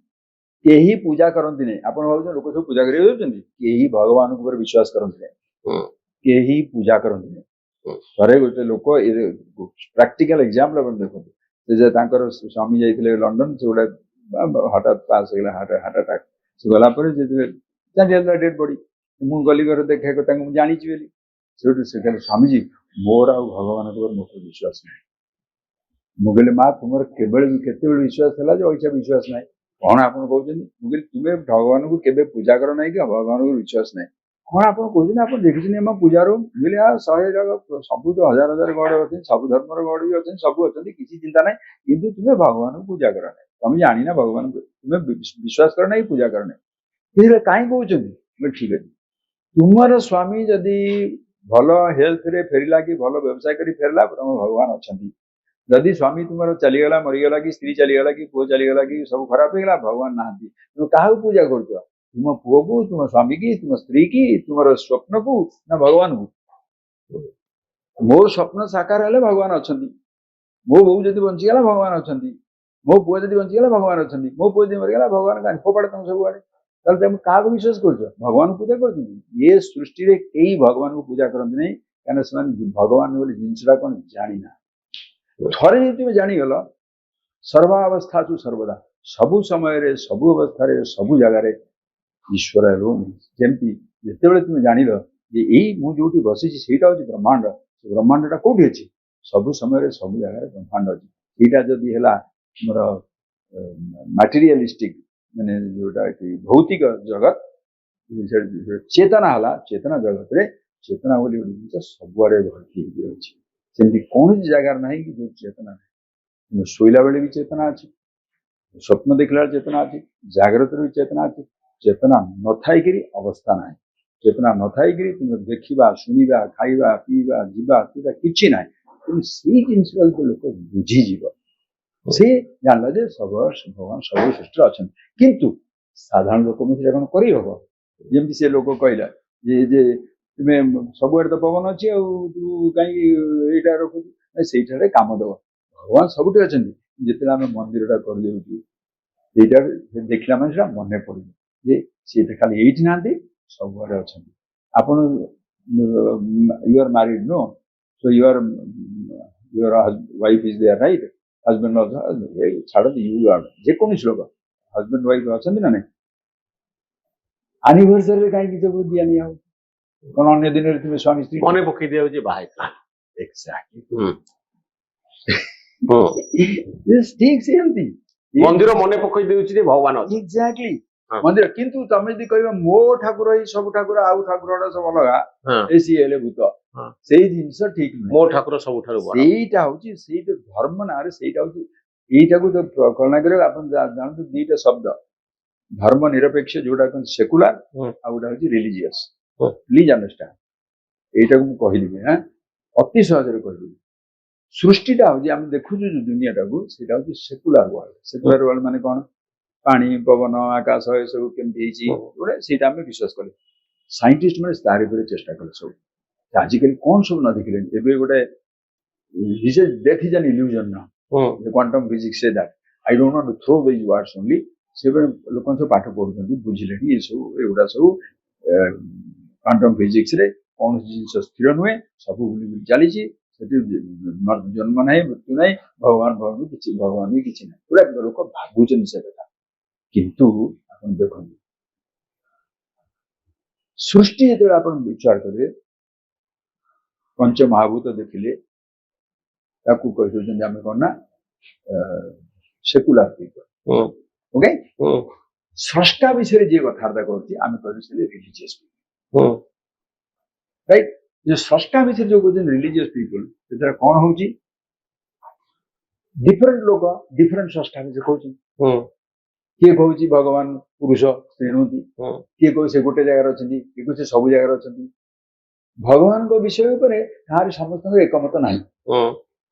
କେହି ପୂଜା କରନ୍ତି ନାହିଁ। ଆପଣ ଭାବୁଛନ୍ତି ଲୋକ ସବୁ ପୂଜା କରିବାକୁ ଯାଉଛନ୍ତି? କେହି ଭଗବାନଙ୍କ ଉପରେ ବିଶ୍ୱାସ କରନ୍ତି ନାହିଁ, କେହି ପୂଜା କରନ୍ତି ନାହିଁ। ଥରେ ଗୋଟେ ଲୋକ, ପ୍ରାକ୍ଟିକାଲ ଏକ୍ଜାମ୍ପଲ ଆପଣ ଦେଖନ୍ତୁ, ଯେ ତାଙ୍କର ସ୍ୱାମୀ ଯାଇଥିଲେ ଲଣ୍ଡନ, ସେ ଗୋଟେ ହଠାତ୍ ପାସ୍ ହେଇଗଲା ହାର୍ଟ ଆଟାକ। ସେ ଗଲା ପରେ ଯେତେବେଳେ ଡେଡ୍ ବଡି, ମୁଁ ଗଲି ଘରେ ଦେଖିବାକୁ, ତାଙ୍କୁ ମୁଁ ଜାଣିଛି ବୋଲି। ସେଠୁ ସେ କହିଲେ, ସ୍ୱାମୀଜୀ ମୋର ଆଉ ଭଗବାନଙ୍କ ଉପରେ ମୋର ବିଶ୍ୱାସ ନାହିଁ। ମୁଁ କହିଲି, ମା ତୁମର କେତେବେଳେ ବିଶ୍ୱାସ ହେଲା ଯେ ଅଇଛା ବିଶ୍ୱାସ ନାହିଁ? କଣ ଆପଣ କହୁଛନ୍ତି? ମୁଁ କହିଲି, ତୁମେ ଭଗବାନଙ୍କୁ କେବେ ପୂଜା କର ନାହିଁ କି ଭଗବାନଙ୍କୁ ବିଶ୍ୱାସ ନାହିଁ? କଣ ଆପଣ କହୁଛନ୍ତି? ଆପଣ ଦେଖିଛନ୍ତି ଆମ ପୂଜାର? ମୁଁ କହିଲି, 100 ଜାଗା, ସବୁ ତ ହଜାର ହଜାର ଗଡ ଅଛନ୍ତି, ସବୁ ଧର୍ମର ଗଡ ବି ଅଛନ୍ତି, ସବୁ ଅଛନ୍ତି, କିଛି ଚିନ୍ତା ନାହିଁ। କିନ୍ତୁ ତୁମେ ଭଗବାନଙ୍କୁ ପୂଜା କର ନାହିଁ। ତମେ ଜାଣିନା ଭଗବାନଙ୍କୁ, ତୁମେ ବିଶ୍ୱାସ କର ନାହିଁ, ପୂଜା କର ନାହିଁ। କାହିଁ କହୁଛନ୍ତି? ଠିକ ଅଛି, ତୁମର ସ୍ୱାମୀ ଯଦି ଭଲ ହେଲ୍ଥରେ ଫେରିଲା, କି ଭଲ ବ୍ୟବସାୟ କରି ଫେରିଲା, ତମ ଭଗବାନ ଅଛନ୍ତି। ଯଦି ସ୍ୱାମୀ ତୁମର ଚାଲିଗଲା, ମରିଗଲା, କି ସ୍ତ୍ରୀ ଚାଲିଗଲା, କି ପୁଅ ଚାଲିଗଲା, କି ସବୁ ଖରାପ ହେଇଗଲା, ଭଗବାନ ନାହାନ୍ତି। ତୁମେ କାହାକୁ ପୂଜା କରୁଛ? ତୁମ ପୁଅକୁ, ତୁମ ସ୍ୱାମୀ କି, ତୁମ ସ୍ତ୍ରୀ କି, ତୁମର ସ୍ୱପ୍ନକୁ, ନା ଭଗବାନଙ୍କୁ? ମୋ ସ୍ୱପ୍ନ ସାକାର ହେଲେ ଭଗବାନ ଅଛନ୍ତି। ମୋ ବୋଉ ଯଦି ବଞ୍ଚିଗଲା, ଭଗବାନ ଅଛନ୍ତି। ମୋ ପୁଅ ଯଦି ବଞ୍ଚିଗଲା, ଭଗବାନ ଅଛନ୍ତି। ମୋ ପୁଅ ଯଦି ମରିଗଲା, ଭଗବାନ କାହିଁ? ଫୋପାଡ ତମ ସବୁଆଡେ। ତାହେଲେ ତମେ କାହାକୁ ବିଶ୍ୱାସ କରୁଛ? ଭଗବାନଙ୍କୁ ପୂଜା କରୁଛନ୍ତି? ଏ ସୃଷ୍ଟିରେ କେହି ଭଗବାନଙ୍କୁ ପୂଜା କରନ୍ତି ନାହିଁ, କାରଣ ସେମାନେ ଭଗବାନ ବୋଲି ଜିନିଷଟା କଣ ଜାଣିନା। ଥରେ ଯଦି ତୁମେ ଜାଣିଗଲ, ସର୍ବାବସ୍ଥାସୁ ସର୍ବଦା, ସବୁ ସମୟରେ, ସବୁ ଅବସ୍ଥାରେ, ସବୁ ଜାଗାରେ ଈଶ୍ୱର ରୁହନ୍ତି। ଯେମିତି ଯେତେବେଳେ ତୁମେ ଜାଣିଲ ଯେ ଏଇ ମୁଁ ଯୋଉଠି ବସିଛି ସେଇଟା ହଉଛି ବ୍ରହ୍ମାଣ୍ଡ, ସେ ବ୍ରହ୍ମାଣ୍ଡଟା କୋଉଠି ଅଛି? ସବୁ ସମୟରେ, ସବୁ ଜାଗାରେ ବ୍ରହ୍ମାଣ୍ଡ ଅଛି। ଏଇଟା ଯଦି ହେଲା ଆମର ମାଟେରିଆଲିଷ୍ଟିକ, ମାନେ ଯୋଉଟା କି ଭୌତିକ ଜଗତ, ଚେତନା ହେଲା, ଚେତନା ଜଗତରେ ଚେତନା ବୋଲି ଗୋଟେ ଜିନିଷ ସବୁଆଡେ ଭର୍ତ୍ତି ହେଇକି ଅଛି। ସେମିତି କୌଣସି ଜାଗାରେ ନାହିଁ କି ଯୋଉ ଚେତନା ନାହିଁ। ତୁମେ ଶୋଇଲା ବେଳେ ବି ଚେତନା ଅଛି, ସ୍ୱପ୍ନ ଦେଖିଲା ବେଳେ ଚେତନା ଅଛି, ଜାଗ୍ରତରେ ବି ଚେତନା ଅଛି। ଚେତନା ନଥାଇକିରି ଅବସ୍ଥା ନାହିଁ। ଚେତନା ନଥାଇକିରି ତୁମେ ଦେଖିବା, ଶୁଣିବା, ଖାଇବା, ପିଇବା, ଯିବା, କିଛି ନାହିଁ। କିନ୍ତୁ ସେଇ ଜିନିଷଟା ଯଦି ଲୋକ ବୁଝିଯିବ, ସେ ଜାଣିଲା ଯେ ଭଗବାନ ସବୁ ସୃଷ୍ଟିରେ ଅଛନ୍ତି। କିନ୍ତୁ ସାଧାରଣ ଲୋକ ସେଟା କଣ କରିହବ? ଯେମିତି ସେ ଲୋକ କହିଲା ଯେ ତୁମେ ସବୁଆଡେ ତ ପବନ ଅଛି, ଆଉ ତୁ କାହିଁକି ଏଇଟା ରଖୁଛୁ? ସେଇଠାରେ କାମ ଦବ। ଭଗବାନ ସବୁଠି ଅଛନ୍ତି। ଯେତେବେଳେ ଆମେ ମନ୍ଦିରଟା କରିଦେଉଛୁ, ସେଇଟା ଦେଖିଲା ମାନେ ସେଟା ମନେ ପଡିବ ଯେ ସିଏ ଖାଲି ଏଇଠି ନାହାନ୍ତି, ସବୁଆଡେ ଅଛନ୍ତି। ଆପଣ you are married, no? So your wife is there, right? Husband ଛାଡନ୍ତି, ଯେକୌଣସି ଲୋକ ହଜବେଣ୍ଡ ୱାଇଫ ଅଛନ୍ତି ନା ନାଇଁ? ଆନିଭର୍ସରୀରେ କାହିଁକି ସବୁ ଦିଆ ନିଆ ହବ? କଣ ଅନ୍ୟ ଦିନରେ ତୁମେ ସ୍ୱାମୀ ସ୍ତ୍ରୀ ମନେ ପକେଇ ଦିଆଯାଉଛି ବାହା ହେଇଥିଲା? ଏକ୍ସାକ୍ଟଲି। ଠିକ ସେମିତି ମନ୍ଦିର ମନେ ପକେଇ ଦେଉଛି ଯେ ଭଗବାନ ଅଛି। ଏକ୍ସାକ୍ଟଲି ମନ୍ଦିର। କିନ୍ତୁ ତମେ ଯଦି କହିବ ମୋ ଠାକୁର ହିଁ ସବୁ ଠାକୁର, ଆଉ ଠାକୁର ଗୁଡା ସବୁ ଅଲଗା, ସିଏ ହେଲେ ଭୂତ, ସେଇ ଜିନିଷ ଠିକ ନୁହେଁ। ମୋ ଠାକୁର ସବୁଠାରୁ ବଡ। ସେଇଟା ହଉଛି ସେଇ ଧର୍ମ ନାଁରେ, ସେଇଟା ହଉଛି ଏଇଟାକୁ କଳନା କରିବାକୁ ଆପଣ ଜାଣନ୍ତୁ ଦିଟା ଶବ୍ଦ, ଧର୍ମ ନିରପେକ୍ଷ ଯୋଉଟା କହନ୍ତି ସେକୁଲାର, ଆଉ ଗୋଟା ହଉଛି ରିଲିଜିୟସ୍। Please understand. ଏଇଟାକୁ ମୁଁ କହିଲି ଅତି ସହଜରେ କହିଲି। ସୃଷ୍ଟିଟା ହଉଛି ଆମେ ଦେଖୁଛୁ ଯୋଉ ଦୁନିଆଟାକୁ ସେଇଟା ହଉଛି ସେକୁଲାର ୱାର୍ଲଡ। ସେକୁଲାର ୱାର୍ଲଡ ମାନେ କଣ? ପାଣି ପବନ ଆକାଶ ଏସବୁ କେମିତି ହେଇଛି ଗୋଟେ ସେଇଟା ଆମେ ବିଶ୍ୱାସ କଲେ। ସାଇଣ୍ଟିଷ୍ଟ ମାନେ ତାରି ଉପରେ ଚେଷ୍ଟା କଲେ ସବୁ। ଆଜିକାଲି କଣ ସବୁ ନ ଦେଖିଲେଣି। ଏବେ ଗୋଟେ death is an illusion now. The quantum physics say that. I don't want to throw these words only. ସେବେଳେ ଲୋକମାନେ ସବୁ ପାଠ ପଢୁଛନ୍ତି ବୁଝିଲେଣି ଏସବୁ ଏଗୁଡା ସବୁ କ୍ୱାଣ୍ଟମ ଫିଜିକ୍ସରେ କୌଣସି ଜିନିଷ ସ୍ଥିର ନୁହେଁ, ସବୁ ବୁଲି ବୁଲି ଚାଲିଛି। ସେଠି ଜନ୍ମ ନାହିଁ ମୃତ୍ୟୁ ନାହିଁ, ଭଗବାନ ବି କିଛି ନାହିଁ। ପୁରା ଲୋକ ଭାବୁଛନ୍ତି ସେ କଥା। କିନ୍ତୁ ଆପଣ ଦେଖନ୍ତୁ ସୃଷ୍ଟି ଯେତେବେଳେ ଆପଣ ବିଚାର କରିବେ ପଞ୍ଚମହାଭୂତ ଦେଖିଲେ ତାକୁ କହିଦଉଛନ୍ତି ଆମେ କଣ ନା ସେକୁଲାର ପିପଲ। ଓକେ, ସ୍ରଷ୍ଟା ବିଷୟରେ ଯିଏ କଥାବାର୍ତ୍ତା କରୁଛି ଆମେ କହିବୁ ସେ ରିଲିଜିୟସ୍ ପିପଲ। ରାଇଟ୍? ଯୋଉ ସ୍ରଷ୍ଟା ବିଷୟରେ ଯୋଉ କହୁଛନ୍ତି ରିଲିଜିୟସ୍ ପିପଲ, ସେଥିରେ କଣ ହଉଛି ଡିଫରେଣ୍ଟ ଲୋକ ଡିଫରେଣ୍ଟ ସ୍ରଷ୍ଟା ବିଷୟରେ କହୁଛନ୍ତି। କିଏ କହୁଛି ଭଗବାନ ପୁରୁଷ ସ୍ତ୍ରୀ ନୁହନ୍ତି, କିଏ କହୁଛି ସେ ଗୋଟେ ଜାଗାରେ ଅଛନ୍ତି, କିଏ କହୁଛି ସବୁ ଜାଗାରେ ଅଛନ୍ତି। ଭଗବାନଙ୍କ ବିଷୟ ଉପରେ କାହାର ସମସ୍ତଙ୍କର ଏକମତ ନାହିଁ।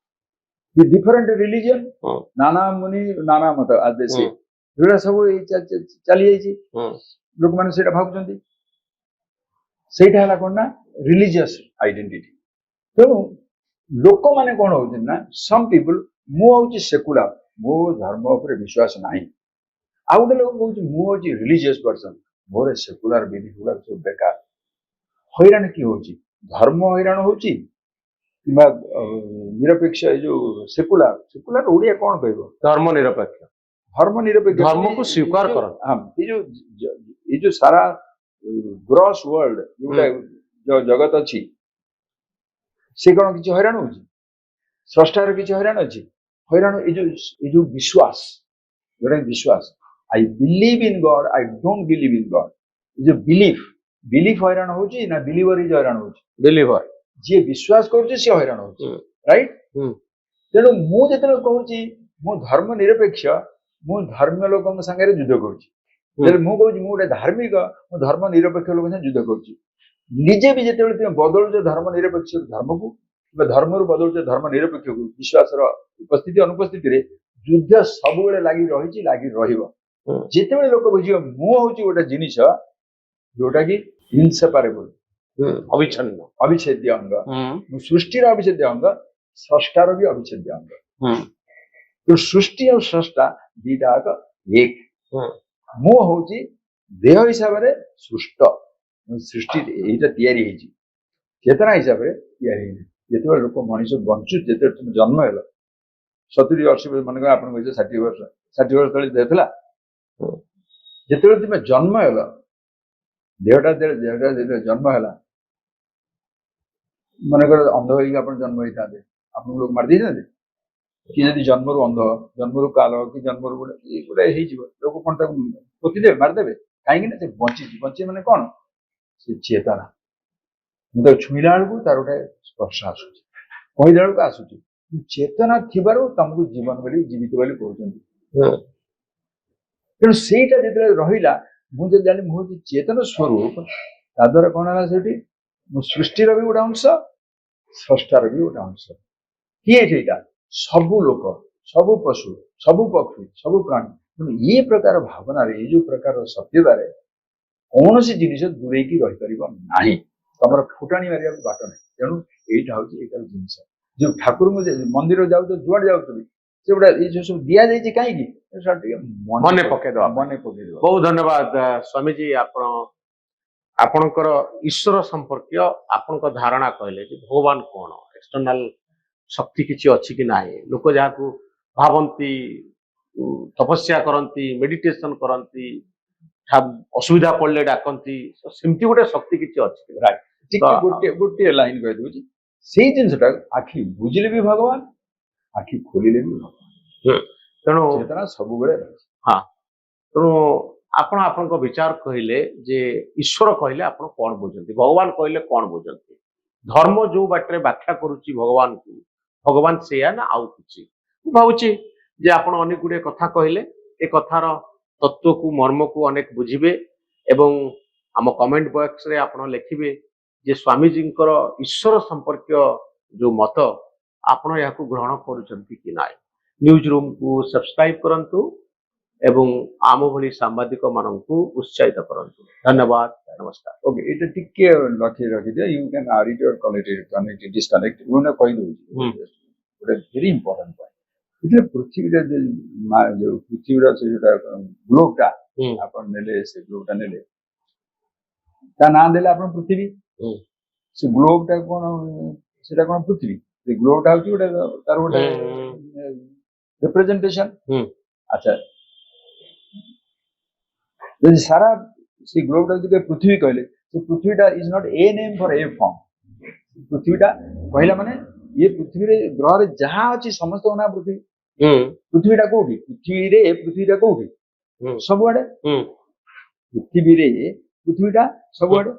ଡିଫରେଣ୍ଟ ରିଲିଜିଅନ, ନାନା ମୁନି ନାନା ମତ ଆଦେଶୀ ଏଗୁଡା ସବୁ ଚାଲି ଯାଇଛି। ଲୋକମାନେ ସେଇଟା ଭାବୁଛନ୍ତି। ସେଇଟା ହେଲା କଣ ନା ରିଲିଜିୟସ୍ ଆଇଡେଣ୍ଟିଟି। ତେଣୁ ଲୋକମାନେ କଣ ହଉଛନ୍ତି ନା ସମ୍ ପିପୁଲ ମୁଁ ହଉଛି ସେକୁଲାର, ମୋ ଧର୍ମ ଉପରେ ବିଶ୍ୱାସ ନାହିଁ। ଆଉ ଗୋଟେ ଲୋକ କହୁଛି ମୁଁ ହଉଛି ରିଲିଜିୟସ୍ ପର୍ସନ, ମୋର ସେକୁଲାର ବିଲିଫ୍ ଗୁଡାକ ସବୁ ବେକାର। ହଇରାଣ କିଏ ହଉଛି? ଧର୍ମ ହଇରାଣ ହଉଛି କିମ୍ବା ନିରପେକ୍ଷ ଏ ଯୋଉ ସେକୁଲାର ଓଡିଆ କଣ କହିବ? ଧର୍ମ ନିରପେକ୍ଷ। ଧର୍ମ ନିରପେକ୍ଷ ଧର୍ମକୁ ସ୍ୱୀକାର କରନ୍ତି। ଏଇ ଯୋଉ ସାରା ଗ୍ରସ୍ ୱାର୍ଲଡ ଯୋଉଟା ଜଗତ ଅଛି ସେ କଣ କିଛି ହଇରାଣ ହଉଛି? ସ୍ରଷ୍ଟାର କିଛି ହଇରାଣ ଅଛି? ହଇରାଣ ଏଇ ଯୋଉ ବିଶ୍ୱାସ, ଯୋଉଟା ବିଶ୍ୱାସ, I believe in God, I don't believe in God. ଏ ଯୋଉ ବିଲିଫ୍ ହଇରାଣ ହଉଛି ନା ବିଲିଭର ଇଜ ହଇରାଣ ହଉଛି? ବିଲିଭର। ଯିଏ ବିଶ୍ୱାସ କରୁଛି ସିଏ ହଇରାଣ ହଉଛି। ରାଇଟ୍? ତେଣୁ ମୁଁ ଯେତେବେଳେ କହୁଛି ମୁଁ ଧର୍ମ ନିରପେକ୍ଷ, ମୁଁ ଧର୍ମୀୟ ଲୋକଙ୍କ ସାଙ୍ଗରେ ଯୁଦ୍ଧ କରୁଛି। ମୁଁ କହୁଛି ମୁଁ ଗୋଟେ ଧାର୍ମିକ, ମୁଁ ଧର୍ମ ନିରପେକ୍ଷ ଲୋକଙ୍କ ସାଙ୍ଗେ ଯୁଦ୍ଧ କରୁଛି। ନିଜେ ବି ଯେତେବେଳେ ତୁମେ ବଦଳୁଛ ଧର୍ମ ନିରପେକ୍ଷ ଧର୍ମକୁ କିମ୍ବା ଧର୍ମରୁ ବଦଳୁଛ ଧର୍ମ ନିରପେକ୍ଷକୁ, ବିଶ୍ୱାସର ଉପସ୍ଥିତି ଅନୁପସ୍ଥିତିରେ ଯୁଦ୍ଧ ସବୁବେଳେ ଲାଗି ରହିଛି, ଲାଗି ରହିବ। ଯେତେବେଳେ ଲୋକ ବୁଝିବ ମୁଁ ହଉଛି ଗୋଟେ ଜିନିଷ ଯୋଉଟା କି ଇନସେପାରେବଲ, ଅବିଚ୍ଛେଦ୍ୟ ଅଙ୍ଗ, ମୁଁ ସୃଷ୍ଟିର ଅବିଚ୍ଛେଦ୍ୟ ଅଙ୍ଗ, ସ୍ରଷ୍ଟାର ବି ଅବିଚ୍ଛେଦ୍ୟ ଅଙ୍ଗ। ସୃଷ୍ଟି ଆଉ ସ୍ରଷ୍ଟା ଦିଟା ଯାକ ଏକ। ମୁଁ ହଉଛି ଦେହ ହିସାବରେ ସୃଷ୍ଟ, ସୃଷ୍ଟି ଏଇଟା ତିଆରି ହେଇଛି, ଚେତନା ହିସାବରେ ତିଆରି ହେଇଛି। ଯେତେବେଳେ ଲୋକ ମଣିଷ ବଞ୍ଚୁଛି, ଯେତେବେଳେ ତୁମେ ଜନ୍ମ ହେଲ 70 ବର୍ଷ, ମନେକର ଆପଣଙ୍କ ବୟସ 60 ବର୍ଷ ତଳେ ଦେହ ଥିଲା। ଯେତେବେଳେ ତୁମେ ଜନ୍ମ ହେଲ, ଦେହଟା ଯେତେବେଳେ ଜନ୍ମ ହେଲା, ମନେକର ଅନ୍ଧ ହେଇକି ଆପଣ ଜନ୍ମ ହେଇଥାନ୍ତେ, ଆପଣଙ୍କୁ ଲୋକ ମାରି ଦେଇଥାନ୍ତେ? କି ଯଦି ଜନ୍ମରୁ ଅନ୍ଧ, ଜନ୍ମରୁ କାଲ, କି ଜନ୍ମରୁ ଗୋଟେ ହେଇଯିବ, ଲୋକ କଣ ତାକୁ ପୋତିଦେବେ, ମାରିଦେବେ? କାହିଁକି ନା ସେ ବଞ୍ଚିଛି। ବଞ୍ଚିଛି ମାନେ କଣ? ସେ ଚେତନା। ମୁଁ ତାକୁ ଛୁଇଁଲା ବେଳକୁ ତାର ଗୋଟେ ସ୍ପର୍ଶ ଆସୁଛି, କହିଲା ବେଳକୁ ଆସୁଛି। ଚେତନା ଥିବାରୁ ତମକୁ ଜୀବନ ବୋଲି, ଜୀବିତ ବୋଲି କହୁଛନ୍ତି। ତେଣୁ ସେଇଟା ଯେତେବେଳେ ରହିଲା, ମୁଁ ଯଦି ଜାଣିଲି ମୁଁ ହଉଛି ଚେତନ ସ୍ୱରୂପ, ତା ଦ୍ୱାରା କଣ ହେଲା ସେଠି? ମୁଁ ସୃଷ୍ଟିର ବି ଗୋଟେ ଅଂଶ, ସ୍ରଷ୍ଟାର ବି ଗୋଟେ ଅଂଶ। କିଏ ସେଇଟା? ସବୁ ଲୋକ, ସବୁ ପଶୁ, ସବୁ ପକ୍ଷୀ, ସବୁ ପ୍ରାଣୀ। ତେଣୁ ଏ ପ୍ରକାର ଭାବନାରେ, ଏଇ ଯୋଉ ପ୍ରକାର ସତ୍ୟତାରେ କୌଣସି ଜିନିଷ ଦୂରେଇକି ରହିପାରିବ ନାହିଁ। ତମର ଫୁଟାଣି ମାରିବାକୁ ବାଟ ନାହିଁ। ତେଣୁ ଏଇଟା ହଉଛି ଜିନିଷ। ଯୋଉ ଠାକୁରଙ୍କୁ ମନ୍ଦିର ଯାଉଛ, ଯୁଆଡେ ଯାଉଛନ୍ତି, ସେଗୁଡା ଏଇ ଯୋଉ ସବୁ ଦିଆଯାଇଛି କାହିଁକି? ଟିକେ ମନେ ପକେଇଦବା। ବହୁତ ଧନ୍ୟବାଦ ସ୍ୱାମୀଜୀ। ଆପଣଙ୍କର ଈଶ୍ୱର ସମ୍ପର୍କୀୟ ଆପଣଙ୍କ ଧାରଣା କହିଲେ ଯେ ଭଗବାନ କଣ, ଏକ୍ସଟର୍ନାଲ ଶକ୍ତି କିଛି ଅଛି କି ନାହିଁ। ଲୋକ ଯାହାକୁ ଭାବନ୍ତି, ତପସ୍ୟା କରନ୍ତି, ମେଡିଟେସନ କରନ୍ତି, ଅସୁବିଧା ପଡିଲେ ଡାକନ୍ତି, ସେମିତି ଗୋଟେ ଶକ୍ତି କିଛି ଅଛି। ଗୋଟିଏ ଲାଇନ କହିଦଉଛି, ସେଇ ଜିନିଷଟା ଆଖି ବୁଝିଲେ ବି ଭଗବାନ, ଆଖି ଖୋଲିଲେ ବି ଭଗବାନ। ତେଣୁ ଚେତନା ସବୁବେଳେ ରହିଛି। ହଁ, ତେଣୁ ଆପଣ ଆପଣଙ୍କ ବିଚାର କହିଲେ ଯେ ଈଶ୍ୱର କହିଲେ ଆପଣ କଣ ବୁଝନ୍ତି, ଭଗବାନ କହିଲେ କଣ ବୁଝନ୍ତି, ଧର୍ମ ଯୋଉ ବାଟରେ ବ୍ୟାଖ୍ୟା କରୁଛି ଭଗବାନକୁ, ଭଗବାନ ସେଇଆ ନା ଆଉ କିଛି? ମୁଁ ଭାବୁଛି ଯେ ଆପଣ ଅନେକ ଗୁଡ଼ିଏ କଥା କହିଲେ, ଏ କଥାର ତତ୍ଵକୁ, ମର୍ମକୁ ଅନେକ ବୁଝିବେ ଏବଂ ଆମ କମେଣ୍ଟ ବକ୍ସରେ ଆପଣ ଲେଖିବେ ଯେ ସ୍ୱାମୀଜୀଙ୍କର ଈଶ୍ୱର ସମ୍ପର୍କୀୟ ଯୋଉ ମତ ଆପଣ ଏହାକୁ ଗ୍ରହଣ କରୁଛନ୍ତି କି ନାହିଁ। ନ୍ୟୁଜ ରୁମ୍ କୁ ସବସ୍କ୍ରାଇବ କରନ୍ତୁ ଏବଂ ଆମ ଭଳି ସାମ୍ବାଦିକ ମାନଙ୍କୁ ଉତ୍ସାହିତ କରନ୍ତୁ। ଧନ୍ୟବାଦ, ନମସ୍କାର। ଓକେ, ଏଇଟା ଟିକେ ରଖିଦିଅ। You can add it or connect disconnect କହିଦେଉଛି ଗୋଟେ ଭେରି ଇମ୍ପୋର୍ଟାଣ୍ଟ ପଏଣ୍ଟ। ଯେତେବେଳେ ପୃଥିବୀରେ ଯୋଉ ପୃଥିବୀର ସେ ଯୋଉଟା ଗ୍ଲୋବଟା ଆପଣ ନେଲେ, ସେ ଗ୍ଲୋବଟା ନେଲେ, ତା ନାଁ ଦେଲେ ଆପଣ ପୃଥିବୀ। ସେ ଗ୍ଲୋବଟା କଣ, ସେଟା କଣ ପୃଥିବୀ? ସେ ଗ୍ଲୋବଟା ହଉଛି ଗୋଟେ ତାର ଗୋଟେ ରିପ୍ରେଜେଣ୍ଟେସନ। ଆଚ୍ଛା, ଯଦି ସାରା ସେ ଗ୍ଲୋବଟା ଯଦି ପୃଥିବୀ କହିଲେ, ସେ ପୃଥିବୀଟା is not a name for a form. ପୃଥିବୀଟା କହିଲା ମାନେ ଇଏ ପୃଥିବୀରେ ଗ୍ରହରେ ଯାହା ଅଛି ସମସ୍ତଙ୍କ ନାଁ ପୃଥିବୀ। ପୃଥିବୀଟା କୋଉଠି? ପୃଥିବୀଟା କୋଉଠି? ସବୁଆଡେ। ପୃଥିବୀଟା ସବୁଆଡେ।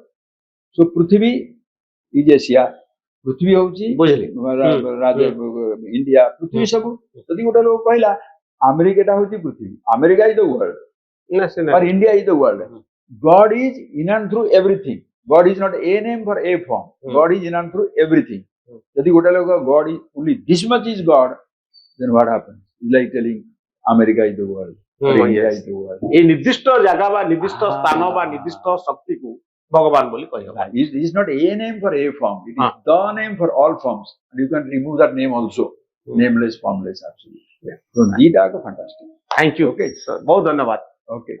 ସୋ ପୃଥିବୀ ଇଜ ଏସିଆ, ପୃଥିବୀ ହଉଛି ଇଣ୍ଡିଆ, ପୃଥିବୀ ସବୁ। ଯଦି ଗୋଟେ ଲୋକ କହିଲା ଆମେରିକାଟା ହଉଛି ପୃଥିବୀ, America is the world, or India is the world. God is in and through everything. God is not a name for a form. God is in and through everything. ଯଦି ଗୋଟେ ଲୋକ God is only this much is God, then what happens? It's like telling America is the world, or India is the world. এই নির্দিষ্ট জায়গা বা নির্দিষ্ট স্থান বা নির্দিষ্ট শক্তিକୁ ভগবান ବୋଲି କହିହବ। It is not a name for a form. It is the name for all forms. And you can remove that name also. Nameless, formless, absolutely. So, these are fantastic. Thank you. Okay, sir. बहुत धन्यवाद. Okay.